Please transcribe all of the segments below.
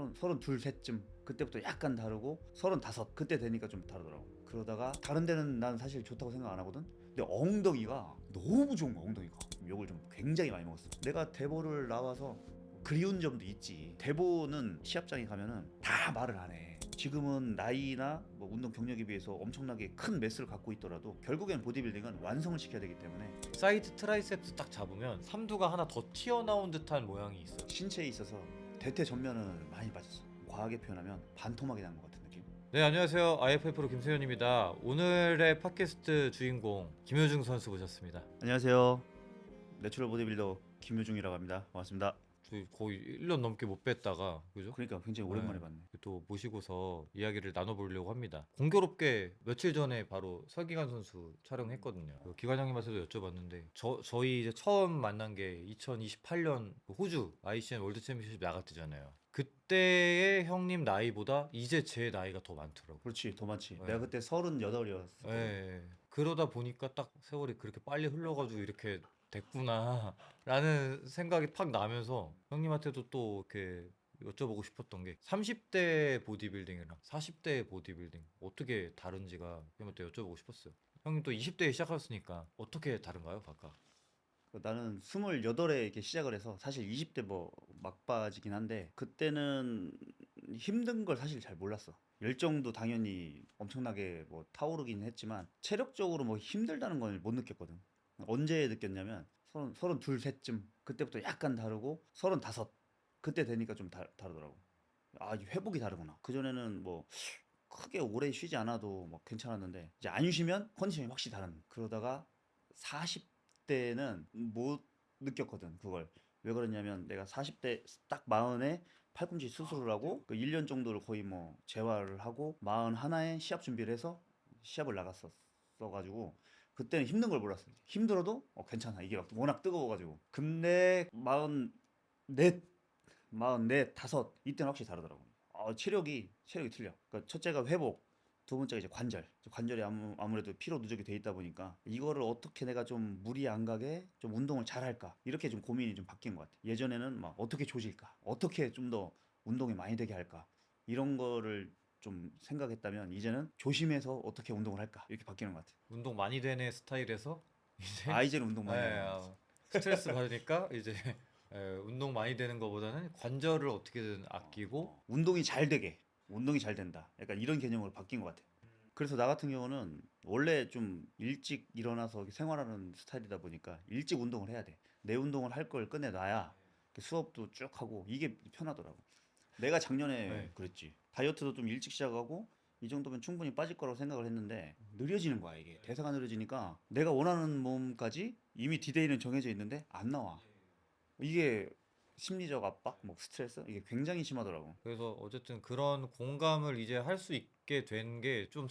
32, 셋쯤 그때부터 약간 다르고 35 그때 되니까 좀 다르더라고. 그러다가 다른 데는 난 사실 좋다고 생각 안 하거든. 근데 엉덩이가 너무 좋은 거야. 엉덩이가 욕을 좀 굉장히 많이 먹었어. 내가 대보를 나와서 그리운 점도 있지. 대보는 시합장에 가면은 다 말을 안 해. 지금은 나이나 뭐 운동 경력에 비해서 엄청나게 큰 매스를 갖고 있더라도 결국엔 보디빌딩은 완성을 시켜야 되기 때문에 사이드 트라이셉스 딱 잡으면 삼두가 하나 더 튀어나온 듯한 모양이 있어요. 신체에 있어서 대퇴 전면을 많이 빠졌어. 과하게 표현하면 반토막이 난 것 같은 느낌. 네, 안녕하세요. IF 프로 김세현입니다. 오늘의 팟캐스트 주인공 김효중 선수 모셨습니다. 안녕하세요. 내추럴 보디빌더 김효중이라고 합니다. 반갑습니다. 저희 거의 1년 넘게 못 뵀다가 그죠? 그러니까 굉장히 오랜만에 봤네. 또 모시고서 이야기를 나눠보려고 합니다. 공교롭게 며칠 전에 바로 설기관 선수 촬영했거든요. 기관장님한테도 여쭤봤는데 저희 이제 처음 만난 게 2028년 호주 ICN 월드 챔피언십 나갔잖아요. 그때의 형님 나이보다 이제 제 나이가 더 많더라고요. 그렇지, 더 많지. 네. 내가 그때 38이었어. 예. 그러다 보니까 딱 세월이 그렇게 빨리 흘러가지고 이렇게 됐구나 라는 생각이 팍 나면서 형님한테도 또 이렇게 여쭤보고 싶었던 게 30대 보디빌딩이랑 40대 보디빌딩 어떻게 다른지가 형님한테 여쭤보고 싶었어요. 형님 또 20대에 시작하셨으니까 어떻게 다른가요, 각각? 나는 28에 이렇게 시작을 해서 사실 20대 뭐 막바지긴 한데 그때는 힘든 걸 사실 잘 몰랐어. 열정도 당연히 엄청나게 뭐 타오르긴 했지만 체력적으로 뭐 힘들다는 걸 못 느꼈거든. 언제 느꼈냐면 32, 셋쯤 그때부터 약간 다르고 35 그때 되니까 좀 다르더라고. 아, 이 회복이 다르구나. 그전에는 뭐 크게 오래 쉬지 않아도 뭐 괜찮았는데 이제 안 쉬면 컨디션이 확실히 다른. 그러다가 40대는 못 느꼈거든 그걸. 왜 그러냐면 내가 40대 딱 40에 팔꿈치 수술을 하고 그 1년 정도를 거의 뭐 재활을 하고 41에 시합 준비를 해서 시합을 나갔었어 가지고 그때는 힘든 걸 몰랐어. 힘들어도 괜찮아. 이게 막 워낙 뜨거워가지고. 근데 44, 44, 다섯 이때는 확실히 다르더라고. 체력이 틀려. 그러니까 첫째가 회복, 두 번째가 이제 관절. 관절이 아무래도 피로 누적이 돼 있다 보니까 이거를 어떻게 내가 좀 무리 안 가게 좀 운동을 잘 할까 이렇게 좀 고민이 좀 바뀐 것 같아. 예전에는 막 어떻게 조질까, 어떻게 좀 더 운동이 많이 되게 할까 이런 거를 좀 생각했다면 이제는 조심해서 어떻게 운동을 할까 이렇게 바뀌는 것 같아. 운동 많이 되는 스타일에서 이제 아, 이제는 운동 많이 예, 하는 것 같아. 스트레스 받으니까 이제 운동 많이 되는 것보다는 관절을 어떻게든 아끼고 운동이 잘 되게, 운동이 잘 된다. 약간 이런 개념으로 바뀐 것 같아. 그래서 나 같은 경우는 원래 좀 일찍 일어나서 생활하는 스타일이다 보니까 일찍 운동을 해야 돼. 내 운동을 할 걸 꺼내놔야 수업도 쭉 하고 이게 편하더라고. 내가 작년에 네. 그랬지. 다이어트도 좀 일찍 시작하고 이 정도면 충분히 빠질 거라고 생각을 했는데 느려지는 거야 이게. 대사가 느려지니까 내가 원하는 몸까지 이미 디데이는 정해져 있는데 안 나와. 이게 심리적 압박, 뭐 스트레스 이게 굉장히 심하더라고. 그래서 어쨌든 그런 공감을 이제 할 수 있게 된 게 좀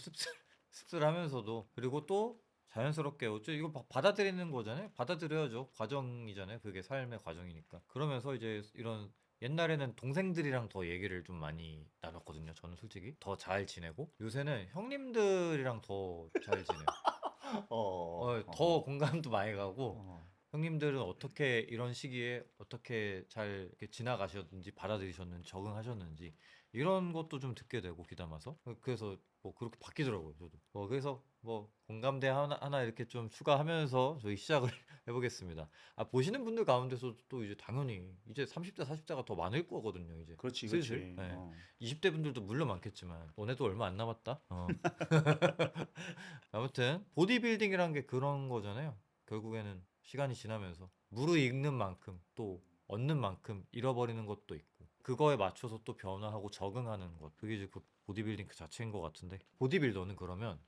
씁쓸하면서도 그리고 또 자연스럽게 어째 이거 받아들이는 거잖아요. 받아들여야죠. 과정이잖아요. 그게 삶의 과정이니까. 그러면서 이제 이런 옛날에는 동생들이랑 더 얘기를 좀 많이 나눴거든요. 저는 솔직히 더 잘 지내고 요새는 형님들이랑 더 잘 지내요. 더 공감도 많이 가고 어. 형님들은 어떻게 이런 시기에 어떻게 잘 이렇게 지나가셨는지 받아들이셨는지 적응하셨는지 이런 것도 좀 듣게 되고 귀담아서 그래서 뭐 그렇게 바뀌더라고요 저도 그래서 뭐 공감대 하나 이렇게 좀 추가하면서 저희 시작을 해보겠습니다. 아 보시는 분들 가운데서 또 이제 당연히 이제 30대 40대가 더 많을 거거든요 이제 그렇지, 슬슬 그렇지. 네. 20대 분들도 물론 많겠지만 너네도 얼마 안 남았다 아무튼 보디빌딩이란 게 그런 거잖아요. 결국에는 시간이 지나면서 무르익는 만큼 또 얻는 만큼 잃어버리는 것도 있고 그거에 맞춰서 또 변화하고 적응하는 것 그게 이제 그 보디빌딩 그 자체인 것 같은데 보디빌더는 그러면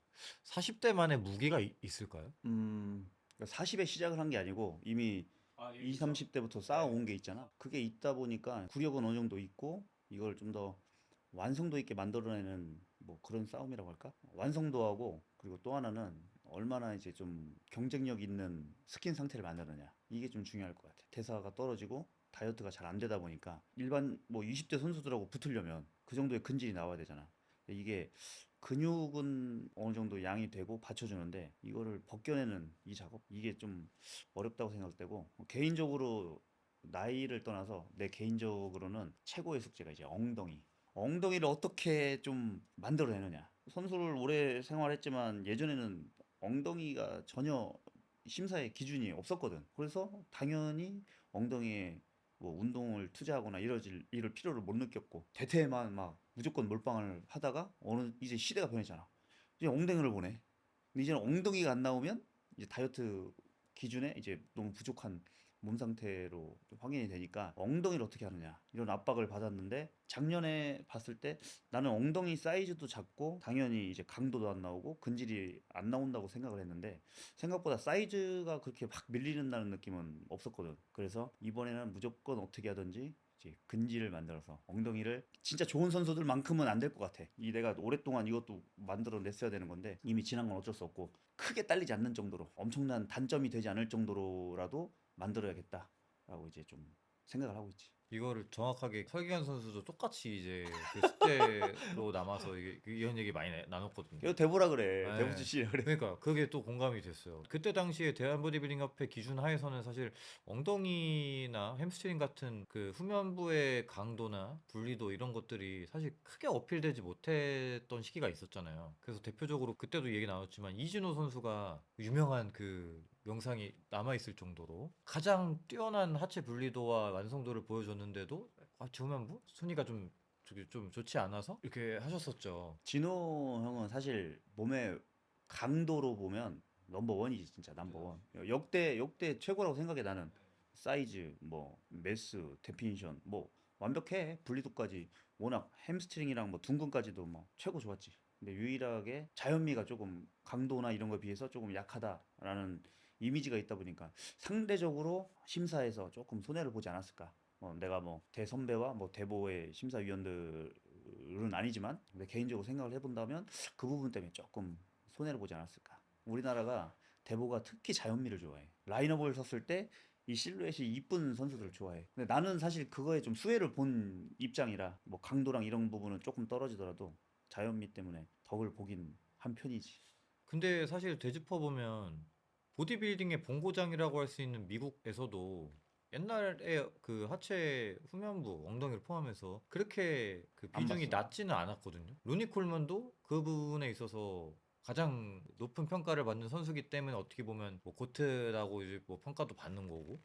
40대만의 무기가 있을까요? 40에 시작을 한 게 아니고 이미 20, 30대부터 쌓아온 게 있잖아. 그게 있다 보니까 구력은 어느 정도 있고 이걸 좀 더 완성도 있게 만들어내는 뭐 그런 싸움이라고 할까? 완성도하고 그리고 또 하나는 얼마나 이제 좀 경쟁력 있는 스킨 상태를 만드느냐. 이게 좀 중요할 것 같아. 대사가 떨어지고 다이어트가 잘 안 되다 보니까 일반 뭐 20대 선수들하고 붙으려면 그 정도의 근질이 나와야 되잖아. 이게 근육은 어느 정도 양이 되고 받쳐주는데 이거를 벗겨내는 이 작업 이게 좀 어렵다고 생각되고 개인적으로 나이를 떠나서 내 개인적으로는 최고의 숙제가 이제 엉덩이. 엉덩이를 어떻게 좀 만들어내느냐. 선수를 오래 생활했지만 예전에는 엉덩이가 전혀 심사의 기준이 없었거든. 그래서 당연히 엉덩이에 뭐 운동을 투자하거나 이럴 필요를 못 느꼈고 대퇴만 막 무조건 몰빵을 하다가 어느 이제 시대가 변했잖아. 이제 엉덩이를 보네. 근데 이제는 엉덩이가 안 나오면 이제 다이어트 기준에 이제 너무 부족한 몸 상태로 좀 확인이 되니까 엉덩이를 어떻게 하느냐 이런 압박을 받았는데 작년에 봤을 때 나는 엉덩이 사이즈도 작고 당연히 이제 강도도 안 나오고 근질이 안 나온다고 생각을 했는데 생각보다 사이즈가 그렇게 막 밀리는다는 느낌은 없었거든. 그래서 이번에는 무조건 어떻게 하든지 이제 근지를 만들어서 엉덩이를 진짜 좋은 선수들만큼은 안 될 것 같아. 이 내가 오랫동안 이것도 만들어 냈어야 되는 건데 이미 지난 건 어쩔 수 없고 크게 딸리지 않는 정도로 엄청난 단점이 되지 않을 정도로라도 만들어야겠다라고 이제 좀 생각을 하고 있지. 이거를 정확하게 설기현 선수도 똑같이 이제 그 숙제로 남아서 이게 이런 얘기 많이 나눴거든요. 이거 대보라 그래. 대보 네. 출신이라 그래. 그러니까 그게 또 공감이 됐어요. 그때 당시에 대한보디빌딩협회 기준 하에서는 사실 엉덩이나 햄스트링 같은 그 후면부의 강도나 분리도 이런 것들이 사실 크게 어필되지 못했던 시기가 있었잖아요. 그래서 대표적으로 그때도 얘기 나눴지만 이진호 선수가 유명한 그 영상이 남아있을 정도로 가장 뛰어난 하체 분리도와 완성도를 보여줬는데도 후면부 순위가 좀 저기 좀 좋지 않아서 이렇게 하셨었죠. 진호 형은 사실 몸의 강도로 보면 넘버 원이지 진짜 넘버 원. 역대 최고라고 생각해 나는. 사이즈 뭐 매스 데피니션 뭐 완벽해. 분리도까지 워낙 햄스트링이랑 뭐 둔근까지도 뭐 최고 좋았지. 근데 유일하게 자연미가 조금 강도나 이런 거에 비해서 조금 약하다라는 이미지가 있다 보니까 상대적으로 심사에서 조금 손해를 보지 않았을까. 내가 뭐 대선배와 뭐 대보의 심사위원들은 아니지만 근데 개인적으로 생각을 해본다면 그 부분 때문에 조금 손해를 보지 않았을까. 우리나라가 대보가 특히 자연미를 좋아해. 라인업을 섰을 때 이 실루엣이 이쁜 선수들을 좋아해. 근데 나는 사실 그거에 좀 수혜를 본 입장이라 뭐 강도랑 이런 부분은 조금 떨어지더라도 자연미 때문에 덕을 보긴 한 편이지. 근데 사실 되짚어 보면 보디빌딩의 본고장이라고 할 수 있는 미국에서도 옛날에 그 하체 후면부 엉덩이를 포함해서 그렇게 그 안 비중이 봤어. 낮지는 않았거든요. 루니 콜먼도 그 부분에 있어서 가장 높은 평가를 받는 선수기 때문에 어떻게 보면 뭐 고트라고 이제 뭐 평가도 받는 거고.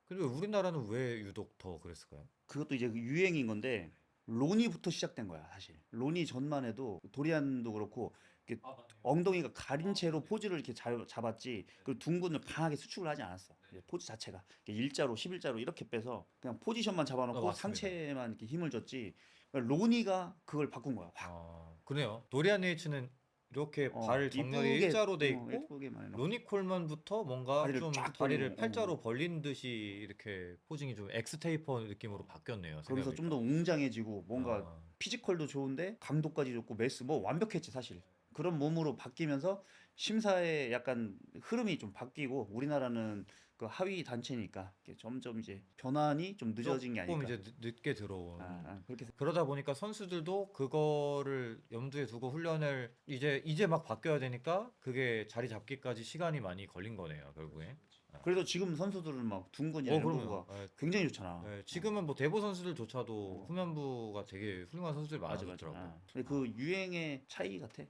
근데 우리나라는 왜 유독 더 그랬을까요? 그것도 이제 그 유행인 건데 로니부터 시작된 거야 사실. 로니 전만 해도 도리안도 그렇고 이렇게 엉덩이가 가린 채로 포즈를 이렇게 잡았지 그리고 둥근을 강하게 수축을 하지 않았어. 이제 포즈 자체가 이렇게 일자로 11자로 이렇게 빼서 그냥 포지션만 아, 잡아놓고 맞습니다. 상체만 이렇게 힘을 줬지. 그러니까 로니가 그걸 바꾼 거야 확. 그래요. 도리안 네이츠는 이렇게 발 정렬이 이쁘게 일자로 돼 있고 이쁘게만 해놓고 로니 콜먼부터 뭔가 다리를 좀 쫙 다리를 벌리고 팔자로 벌린 듯이 이렇게 포징이 좀 엑스 테이퍼 느낌으로 바뀌었네요. 거기서 좀 더 생각해보니까. 웅장해지고 뭔가 아, 피지컬도 좋은데 강도까지 좋고 메스 뭐 완벽했지 사실. 그런 몸으로 바뀌면서 심사의 약간 흐름이 좀 바뀌고 우리나라는 그 하위 단체니까 이게 점점 이제 변환이 좀 늦어진 게 조금 아닐까. 이제 늦게 들어온. 그렇게 그러다 보니까 선수들도 그거를 염두에 두고 훈련을 이제 막 바뀌어야 되니까 그게 자리 잡기까지 시간이 많이 걸린 거네요, 결국에. 아. 그래도 지금 선수들은 막 둥근이나 이런 그럼요. 부분가 굉장히 좋잖아. 지금은 뭐 대보 선수들조차도 어, 후면부가 되게 훌륭한 선수들이 맞아. 많아졌더라고요. 근데 그 유행의 차이 같아.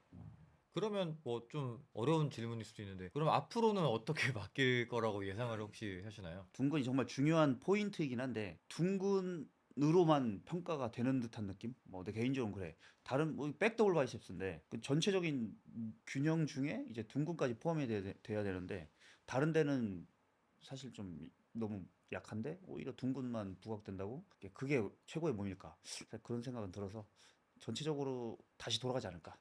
그러면 뭐 좀 어려운 질문일 수도 있는데 그럼 앞으로는 어떻게 바뀔 거라고 예상을 혹시 하시나요? 둥근이 정말 중요한 포인트이긴 한데 둥근으로만 평가가 되는 듯한 느낌? 뭐 내 개인적으로는 그래. 다른 뭐 백더블 바이셉스인데 그 전체적인 균형 중에 이제 둥근까지 포함이 돼야 되는데 다른 데는 사실 좀 너무 약한데 오히려 둥근만 부각된다고? 그게 최고의 몸일까? 그런 생각은 들어서 전체적으로 다시 돌아가지 않을까?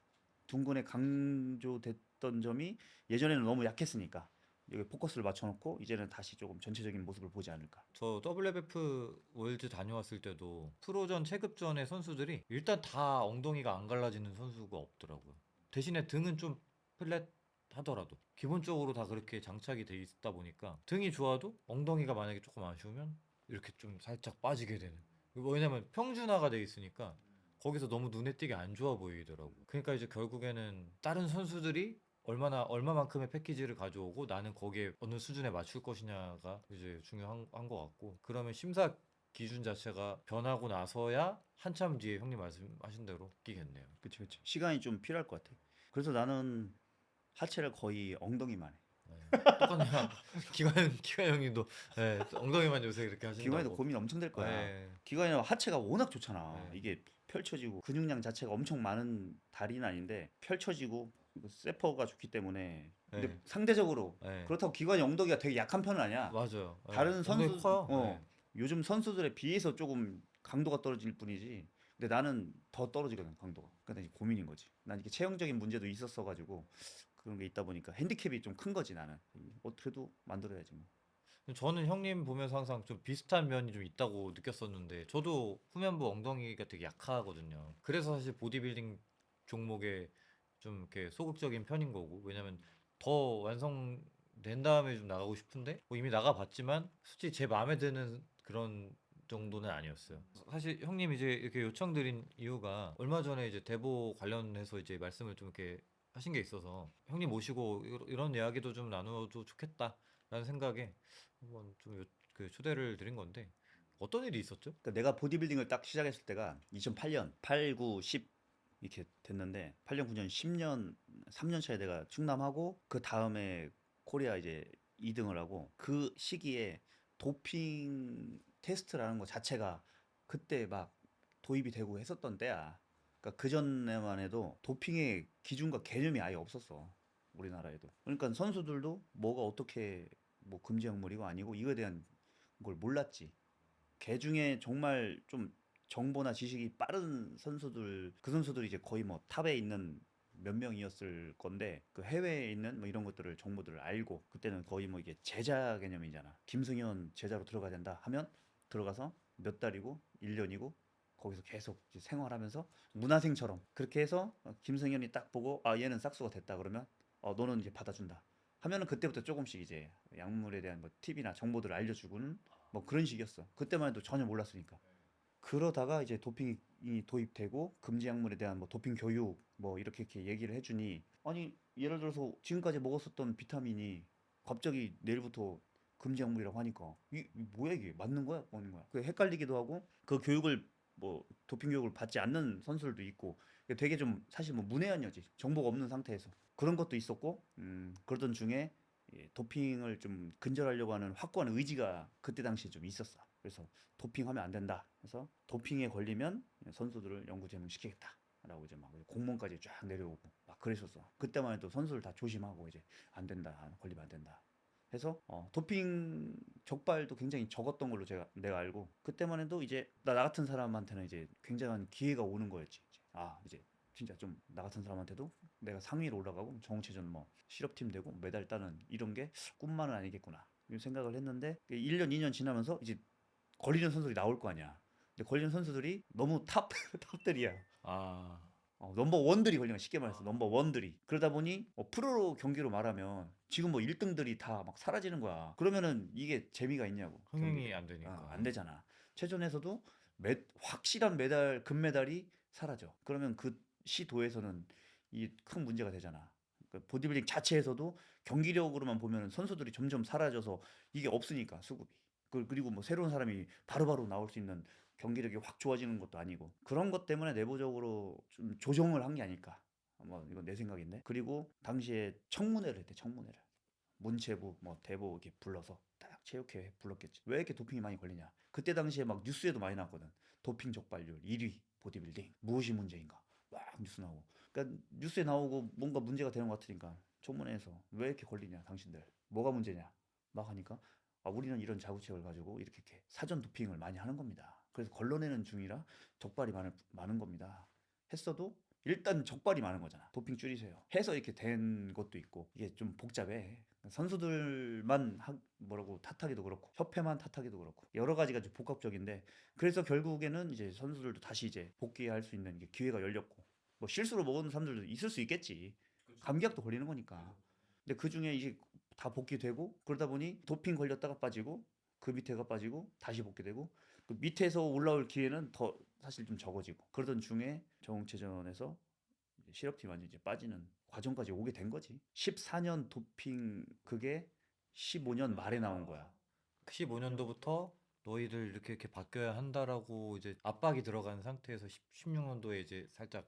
둥근에 강조됐던 점이 예전에는 너무 약했으니까 여기 포커스를 맞춰놓고 이제는 다시 조금 전체적인 모습을 보지 않을까. 저 WFF 월드 다녀왔을 때도 프로전 체급전의 선수들이 일단 다 엉덩이가 안 갈라지는 선수가 없더라고요. 대신에 등은 좀 플랫 하더라도 기본적으로 다 그렇게 장착이 돼 있다 보니까 등이 좋아도 엉덩이가 만약에 조금 아쉬우면 이렇게 좀 살짝 빠지게 되는. 왜냐면 평준화가 돼 있으니까 거기서 너무 눈에 띄게 안 좋아 보이더라고. 그러니까 이제 결국에는 다른 선수들이 얼마만큼의 패키지를 가져오고 나는 거기에 어느 수준에 맞출 것이냐가 이제 중요한 것 같고, 그러면 심사 기준 자체가 변하고 나서야 한참 뒤에 형님 말씀하신 대로 바뀌겠네요. 그치, 그치. 시간이 좀 필요할 것 같아. 그래서 나는 하체를 거의 엉덩이만 해. 네. 똑같네요. 기관 형님도 네, 엉덩이만 요새 이렇게 기관이도 하신다고. 고민 엄청 될 거야. 네, 기관이는 하체가 워낙 좋잖아. 네, 이게 펼쳐지고 근육량 자체가 엄청 많은 다리는 아닌데 펼쳐지고 그리고 세퍼가 좋기 때문에 근데 네, 상대적으로 네. 그렇다고 기관이 엉덩이가 되게 약한 편은 아니야. 맞아요. 네. 다른 엉덩이 선수 커요. 네. 요즘 선수들에 비해서 조금 강도가 떨어질 뿐이지. 근데 나는 더 떨어지거든 강도가. 그러니까 이제 고민인 거지. 난 이게 체형적인 문제도 있었어 가지고 그런 게 있다 보니까 핸디캡이 좀 큰 거지 나는. 그래도 만들어야지 뭐. 저는 형님 보면서 항상 좀 비슷한 면이 좀 있다고 느꼈었는데, 저도 후면부 엉덩이가 되게 약하거든요. 그래서 사실 보디빌딩 종목에 좀 이렇게 소극적인 편인 거고, 왜냐면 더 완성된 다음에 좀 나가고 싶은데 뭐 이미 나가봤지만 솔직히 제 마음에 드는 그런 정도는 아니었어요. 사실 형님 이제 이렇게 요청드린 이유가, 얼마 전에 이제 대보 관련해서 이제 말씀을 좀 이렇게 하신 게 있어서 형님 모시고 이런 이야기도 좀 나눠도 좋겠다라는 생각에 한번 좀 그 초대를 드린 건데, 어떤 일이 있었죠? 그러니까 내가 보디빌딩을 딱 시작했을 때가 2008년, 8, 9, 10 이렇게 됐는데 8년, 9년, 10년, 3년 차에 내가 충남하고 그 다음에 코리아 이제 2등을 하고 그 시기에 도핑 테스트라는 거 자체가 그때 막 도입이 되고 했었던 때야. 그러니까 그 전에만 해도 도핑의 기준과 개념이 아예 없었어. 우리나라에도. 그러니까 선수들도 뭐가 어떻게 뭐 금지 약물이고 아니고 이거에 대한 걸 몰랐지. 개 중에 정말 좀 정보나 지식이 빠른 선수들, 그 선수들이 이제 거의 뭐 탑에 있는 몇 명이었을 건데 그 해외에 있는 뭐 이런 것들을 정보들을 알고 그때는 거의 뭐 이게 제자 개념이잖아. 김승현 제자로 들어가야 된다 하면 들어가서 몇 달이고 1년이고 거기서 계속 이제 생활하면서 문화생처럼 그렇게 해서 김승현이 딱 보고 아 얘는 싹수가 됐다 그러면 너는 이제 받아준다 하면은 그때부터 조금씩 이제 약물에 대한 뭐 팁이나 정보들을 알려주고는 뭐 그런 식이었어. 그때만 해도 전혀 몰랐으니까. 그러다가 이제 도핑이 도입되고 금지 약물에 대한 뭐 도핑 교육 뭐 이렇게 얘기를 해주니 아니 예를 들어서 지금까지 먹었었던 비타민이 갑자기 내일부터 금지 약물이라고 하니까 뭐야 이게 맞는 거야? 뭐는 거야? 그 헷갈리기도 하고 그 교육을 뭐 도핑 교육을 받지 않는 선수들도 있고 되게 좀 사실 뭐 문외한이었지 정보가 없는 상태에서 그런 것도 있었고 그러던 중에 도핑을 좀 근절하려고 하는 확고한 의지가 그때 당시에 좀 있었어. 그래서 도핑하면 안 된다. 그래서 도핑에 걸리면 선수들을 영구 제명시키겠다. 라고 이제 막 공문까지 쫙 내려오고 막 그랬었어. 그때만 해도 선수들 다 조심하고 이제 안 된다. 걸리면 안 된다. 해서 도핑 적발도 굉장히 적었던 걸로 내가 알고 그때만 해도 이제 나 같은 사람한테는 이제 굉장한 기회가 오는 거였지. 이제 진짜 좀 나 같은 사람한테도 내가 상위로 올라가고 정체전 뭐 실업팀 되고 메달 따는 이런 게 꿈만은 아니겠구나. 이런 생각을 했는데 1년, 2년 지나면서 이제 걸리는 선수들이 나올 거 아니야. 근데 걸리는 선수들이 너무 탑들이야. 아, 넘버 원들이 걸리는 거야. 쉽게 말해서 넘버 원들이. 그러다 보니 프로 경기로 말하면 지금 뭐 1등들이 다 막 사라지는 거야. 그러면은 이게 재미가 있냐고 흥행이 경기들이. 안 되니까. 안 되잖아. 체전에서도 확실한 메달 금메달이 사라져. 그러면 그 시도에서는 이 큰 문제가 되잖아. 그러니까 보디빌딩 자체에서도 경기력으로만 보면 선수들이 점점 사라져서 이게 없으니까 수급이. 그리고 뭐 새로운 사람이 바로바로 나올 수 있는 경기력이 확 좋아지는 것도 아니고 그런 것 때문에 내부적으로 좀 조정을 한 게 아닐까. 뭐 이건 내 생각인데. 그리고 당시에 청문회를 했대. 청문회를. 문체부 뭐 대보 이렇게 불러서 딱 체육회 불렀겠지. 왜 이렇게 도핑이 많이 걸리냐. 그때 당시에 막 뉴스에도 많이 나왔거든. 도핑 적발률 1위 보디빌딩 무엇이 문제인가. 막 뉴스 나오고. 그러니까 뉴스에 나오고 뭔가 문제가 되는 것 같으니까 청문회에서 왜 이렇게 걸리냐 당신들 뭐가 문제냐 막 하니까 우리는 이런 자구책을 가지고 이렇게 사전 도핑을 많이 하는 겁니다. 그래서 걸러내는 중이라 적발이 많은 겁니다. 했어도 일단 적발이 많은 거잖아. 도핑 줄이세요. 해서 이렇게 된 것도 있고 이게 좀 복잡해. 선수들만 뭐라고 탓하기도 그렇고 협회만 탓하기도 그렇고 여러 가지가 좀 복합적인데 그래서 결국에는 이제 선수들도 다시 이제 복귀할 수 있는 이게 기회가 열렸고 뭐 실수로 먹은 사람들도 있을 수 있겠지. 감기약도 걸리는 거니까. 근데 그 중에 이제 다 복귀되고 그러다 보니 도핑 걸렸다가 빠지고 그 밑에가 빠지고 다시 복귀되고 그 밑에서 올라올 기회는 더 사실 좀 적어지고 그러던 중에 정체전에서 실업팀 완전 이제 빠지는 과정까지 오게 된 거지. 14년 도핑 그게 15년 말에 나온 거야. 15년도부터 너희들 이렇게 바뀌어야 한다라고 이제 압박이 들어간 상태에서 16년도에 이제 살짝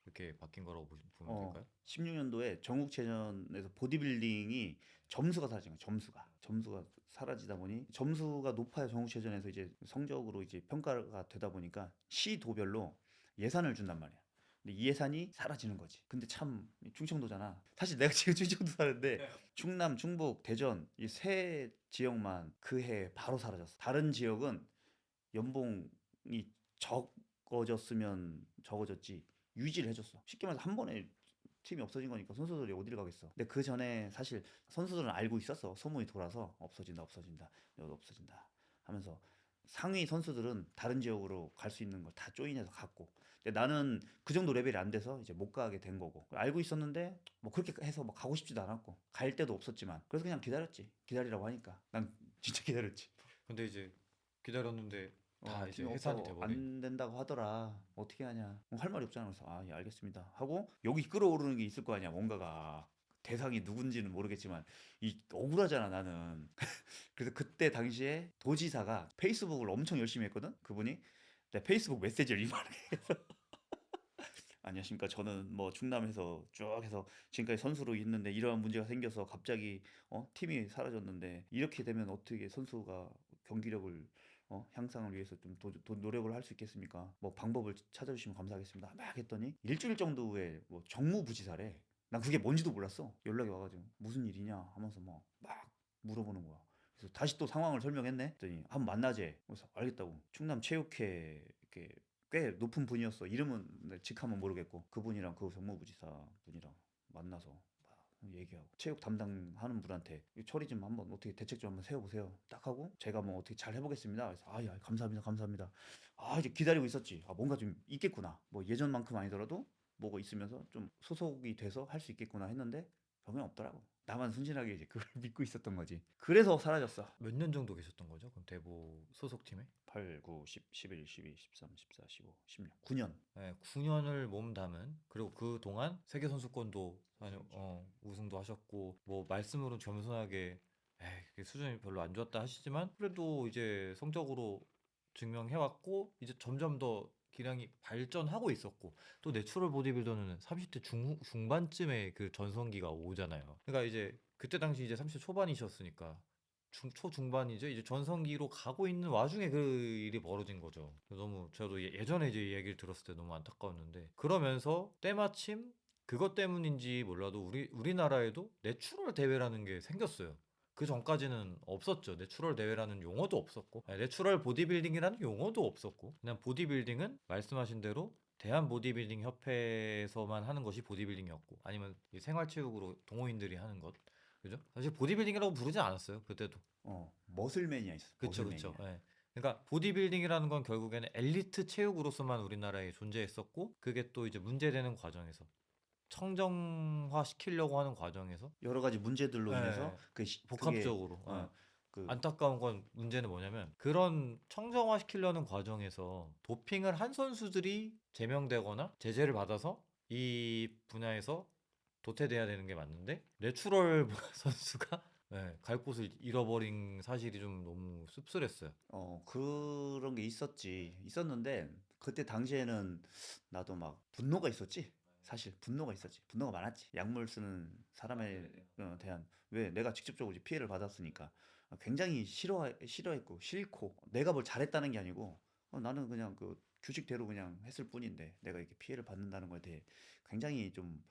이렇게 바뀐 거라고 보면 될까요? 16년도에 전국체전에서 보디빌딩이 점수가 사라진 거야. 점수가 사라지다 보니 점수가 높아야 전국체전에서 이제 성적으로 이제 평가가 되다 보니까 시도별로 예산을 준단 말이야. 근데 이 예산이 사라지는 거지. 근데 참 충청도잖아. 사실 내가 지금 충청도 사는데 충남, 충북, 대전 이 세 지역만 그 해 바로 사라졌어. 다른 지역은 연봉이 적어졌으면 적어졌지 유지를 해줬어. 쉽게 말해서 한 번에 팀이 없어진 거니까 선수들이 어디를 가겠어. 근데 그 전에 사실 선수들은 알고 있었어. 소문이 돌아서 없어진다 하면서 상위 선수들은 다른 지역으로 갈 수 있는 걸 다 조인해서 갔고, 근데 나는 그 정도 레벨이 안 돼서 이제 못 가게 된 거고, 알고 있었는데 뭐 그렇게 해서 막 가고 싶지도 않았고 갈 데도 없었지만 그래서 그냥 기다렸지. 기다리라고 하니까 난 진짜 기다렸지. 근데 이제 기다렸는데 다 이제 팀이 해산이 없다고 돼버린. 안 된다고 하더라. 어떻게 하냐. 할 말이 없잖아. 그래서 아, 예, 알겠습니다. 하고 여기 끌어오르는 게 있을 거 아니야. 뭔가가 대상이 누군지는 모르겠지만 이 억울하잖아 나는. 그래서 그때 당시에 도지사가 페이스북을 엄청 열심히 했거든. 그분이 내 페이스북 메시지를 이만하게 해서 안녕하십니까. 저는 뭐 충남에서 쭉 해서 지금까지 선수로 있는데 이러한 문제가 생겨서 갑자기 팀이 사라졌는데 이렇게 되면 어떻게 선수가 경기력을 향상을 위해서 좀 노력을 할 수 있겠습니까? 뭐 방법을 찾아주시면 감사하겠습니다. 막 했더니 일주일 정도 후에 뭐 정무부지사래. 난 그게 뭔지도 몰랐어. 연락이 와가지고 무슨 일이냐 하면서 막 물어보는 거야. 그래서 다시 또 상황을 설명했네. 했더니 한번 만나재. 그래서 알겠다고. 충남 체육회 이렇게 꽤 높은 분이었어. 이름은 직함은 모르겠고 그분이랑 그 정무부지사 분이랑 만나서 막 얘기하고 체육 담당하는 분한테 이 처리 좀 한번 어떻게 대책 좀 한번 세워보세요. 딱 하고 제가 뭐 어떻게 잘 해보겠습니다. 그래서 아, 야, 감사합니다. 아, 이제 기다리고 있었지. 아, 뭔가 좀 있겠구나. 뭐 예전만큼 아니더라도 뭐가 있으면서 좀 소속이 돼서 할 수 있겠구나 했는데 전혀 없더라고. 나만 순진하게 이제 그걸 믿고 있었던 거지. 그래서 사라졌어. 몇 년 정도 계셨던 거죠? 그럼 대보 소속팀에? 8, 9, 10, 11, 12, 13, 14, 15, 16, 9년. 네, 9년을 몸담은, 그리고 그 동안 세계 선수권도 우승도 하셨고, 뭐 말씀으로 겸손하게 에이, 그게 수준이 별로 안 좋았다 하시지만 그래도 이제 성적으로 증명해왔고 이제 점점 더 기량이 발전하고 있었고, 또 내추럴 보디빌더는 30대 중반쯤에 그 전성기가 오잖아요. 그러니까 이제 그때 당시 이제 30대 초반이셨으니까 초중반이죠. 이제 전성기로 가고 있는 와중에 그 일이 벌어진 거죠. 너무 저도 예전에 이제 이 얘기를 들었을 때 너무 안타까웠는데, 그러면서 때마침 그것 때문인지 몰라도 우리나라에도 내추럴 대회라는 게 생겼어요. 그 전까지는 없었죠. 내추럴 대회라는 용어도 없었고, 아니, 내추럴 보디빌딩이라는 용어도 없었고, 그냥 보디빌딩은 말씀하신 대로 대한 보디빌딩 협회에서만 하는 것이 보디빌딩이었고, 아니면 이 생활체육으로 동호인들이 하는 것, 그죠? 사실 보디빌딩이라고 부르지 않았어요. 그때도. 머슬매니아 있었어. 그쵸, 그쵸. 예. 그러니까 보디빌딩이라는 건 결국에는 엘리트 체육으로서만 우리나라에 존재했었고, 그게 또 이제 문제되는 과정에서 청정화 시키려고 하는 과정에서 여러 가지 문제들로 인해서 예, 그게 복합적으로 그 안타까운 건, 문제는 뭐냐면 그런 청정화 시키려는 과정에서 도핑을 한 선수들이 제명되거나 제재를 받아서 이 분야에서 도태돼야 되는 게 맞는데, 내추럴 선수가 갈 곳을 잃어버린 사실이 좀 너무 씁쓸했어요. 그런 게 있었는데 그때 당시에는 나도 막 분노가 있었지. 사실 분노가 있었지. 분노가 많았지. 약물 쓰는 사람에 대한, 왜 내가 직접적으로 이제 피해를 받았으니까 굉장히 싫어했고 싫고, 내가 뭘 잘했다는 게 아니고 나는 그냥 그 규칙대로 그냥 했을 뿐인데 내가 이렇게 피해를 받는다는 거에 대해 굉장히 좀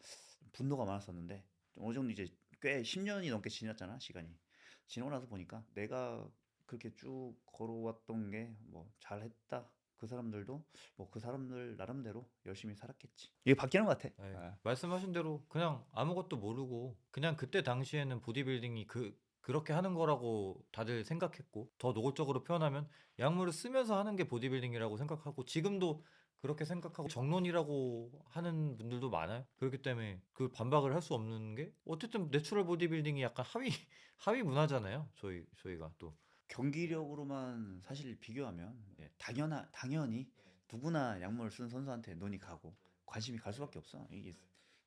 분노가 많았었는데, 좀 어느 정도 이제 꽤 10년이 넘게 지났잖아. 시간이 지나고 나서 보니까 내가 그렇게 쭉 걸어왔던 게 뭐 잘했다. 그 사람들도 뭐 그 사람들 나름대로 열심히 살았겠지. 이게 바뀌는 것 같아. 말씀하신 대로 그냥 아무것도 모르고 그냥 그때 당시에는 보디빌딩이 그렇게 하는 거라고 다들 생각했고, 더 노골적으로 표현하면 약물을 쓰면서 하는 게 보디빌딩이라고 생각하고, 지금도 그렇게 생각하고 정론이라고 하는 분들도 많아요. 그렇기 때문에 그 반박을 할 수 없는 게, 어쨌든 내추럴 보디빌딩이 약간 하위 문화잖아요. 저희가 또 경기력으로만 사실 비교하면 당연히 누구나 약물을 쓴 선수한테 눈이 가고 관심이 갈 수밖에 없어. 이게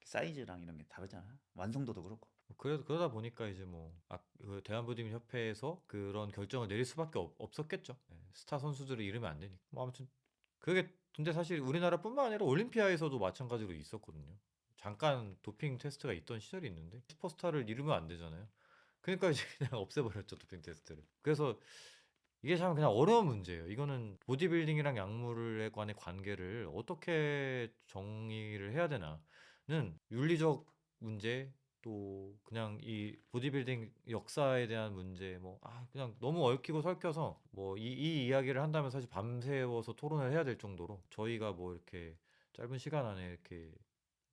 사이즈랑 이런 게 다르잖아. 완성도도 그렇고. 그래도 그러다 보니까 이제 그 대한보디빌딩 협회에서 그런 결정을 내릴 수밖에 없었겠죠. 예, 스타 선수들을 이르면 안 되니까. 뭐 아무튼 그게 근데 사실 우리나라뿐만 아니라 올림피아에서도 마찬가지로 있었거든요. 잠깐 도핑 테스트가 있던 시절이 있는데 슈퍼스타를 이르면 안 되잖아요. 그러니까 이제 그냥 없애버렸죠 도핑 테스트를. 그래서 이게 참 그냥 어려운 문제예요. 이거는 보디빌딩이랑 약물에 관의 관계를 어떻게 정의를 해야 되나는 윤리적 문제 또 그냥 이 보디빌딩 역사에 대한 문제 그냥 너무 얽히고 설켜서 이 이야기를 한다면 사실 밤새워서 토론을 해야 될 정도로 저희가 이렇게 짧은 시간 안에 이렇게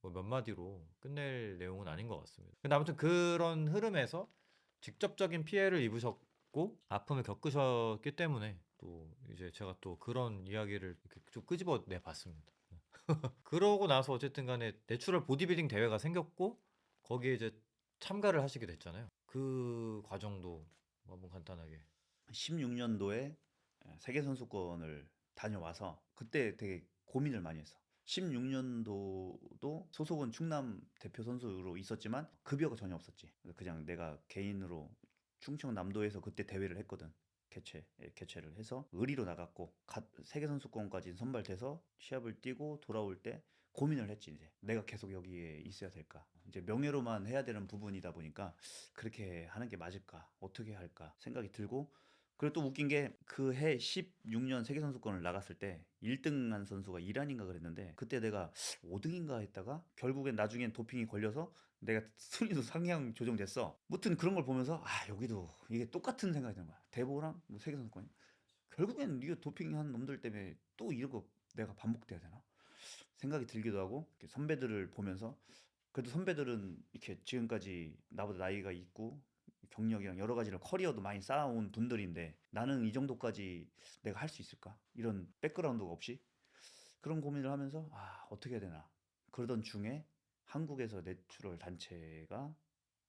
몇 마디로 끝낼 내용은 아닌 것 같습니다. 근데 아무튼 그런 흐름에서 직접적인 피해를 입으셨고 아픔을 겪으셨기 때문에 또 이제 제가 또 그런 이야기를 이렇게 좀 끄집어 내 봤습니다. 그러고 나서 어쨌든 간에 내추럴 보디빌딩 대회가 생겼고 거기에 이제 참가를 하시게 됐잖아요. 그 과정도 한번 간단하게. 16년도에 세계 선수권을 다녀와서 그때 되게 고민을 많이 했어. 16년도도 소속은 충남 대표 선수로 있었지만 급여가 전혀 없었지. 그래서 그냥 내가 개인으로 충청남도에서 그때 대회를 했거든. 개최를 해서 의리로 나갔고 세계 선수권까지 선발돼서 시합을 뛰고 돌아올 때 고민을 했지. 이제 내가 계속 여기에 있어야 될까, 이제 명예로만 해야 되는 부분이다 보니까 그렇게 하는 게 맞을까, 어떻게 할까 생각이 들고, 그리고 또 웃긴 게 그 해 16년 세계 선수권을 나갔을 때 1등한 선수가 이란인가 그랬는데 그때 내가 5등인가 했다가 결국엔 나중엔 도핑이 걸려서 내가 순위도 상향 조정됐어. 무튼 그런 걸 보면서 여기도 이게 똑같은 생각이 드는 거야. 대보랑 뭐 세계 선수권, 결국엔 이게 도핑한 놈들 때문에 또 이런 거 내가 반복돼야 되나 생각이 들기도 하고, 이렇게 선배들을 보면서 그래도 선배들은 이렇게 지금까지 나보다 나이가 있고 경력이랑 여러 가지를 커리어도 많이 쌓아온 분들인데 나는 이 정도까지 내가 할 수 있을까? 이런 백그라운드가 없이 그런 고민을 하면서 어떻게 해야 되나 그러던 중에 한국에서 내추럴 단체가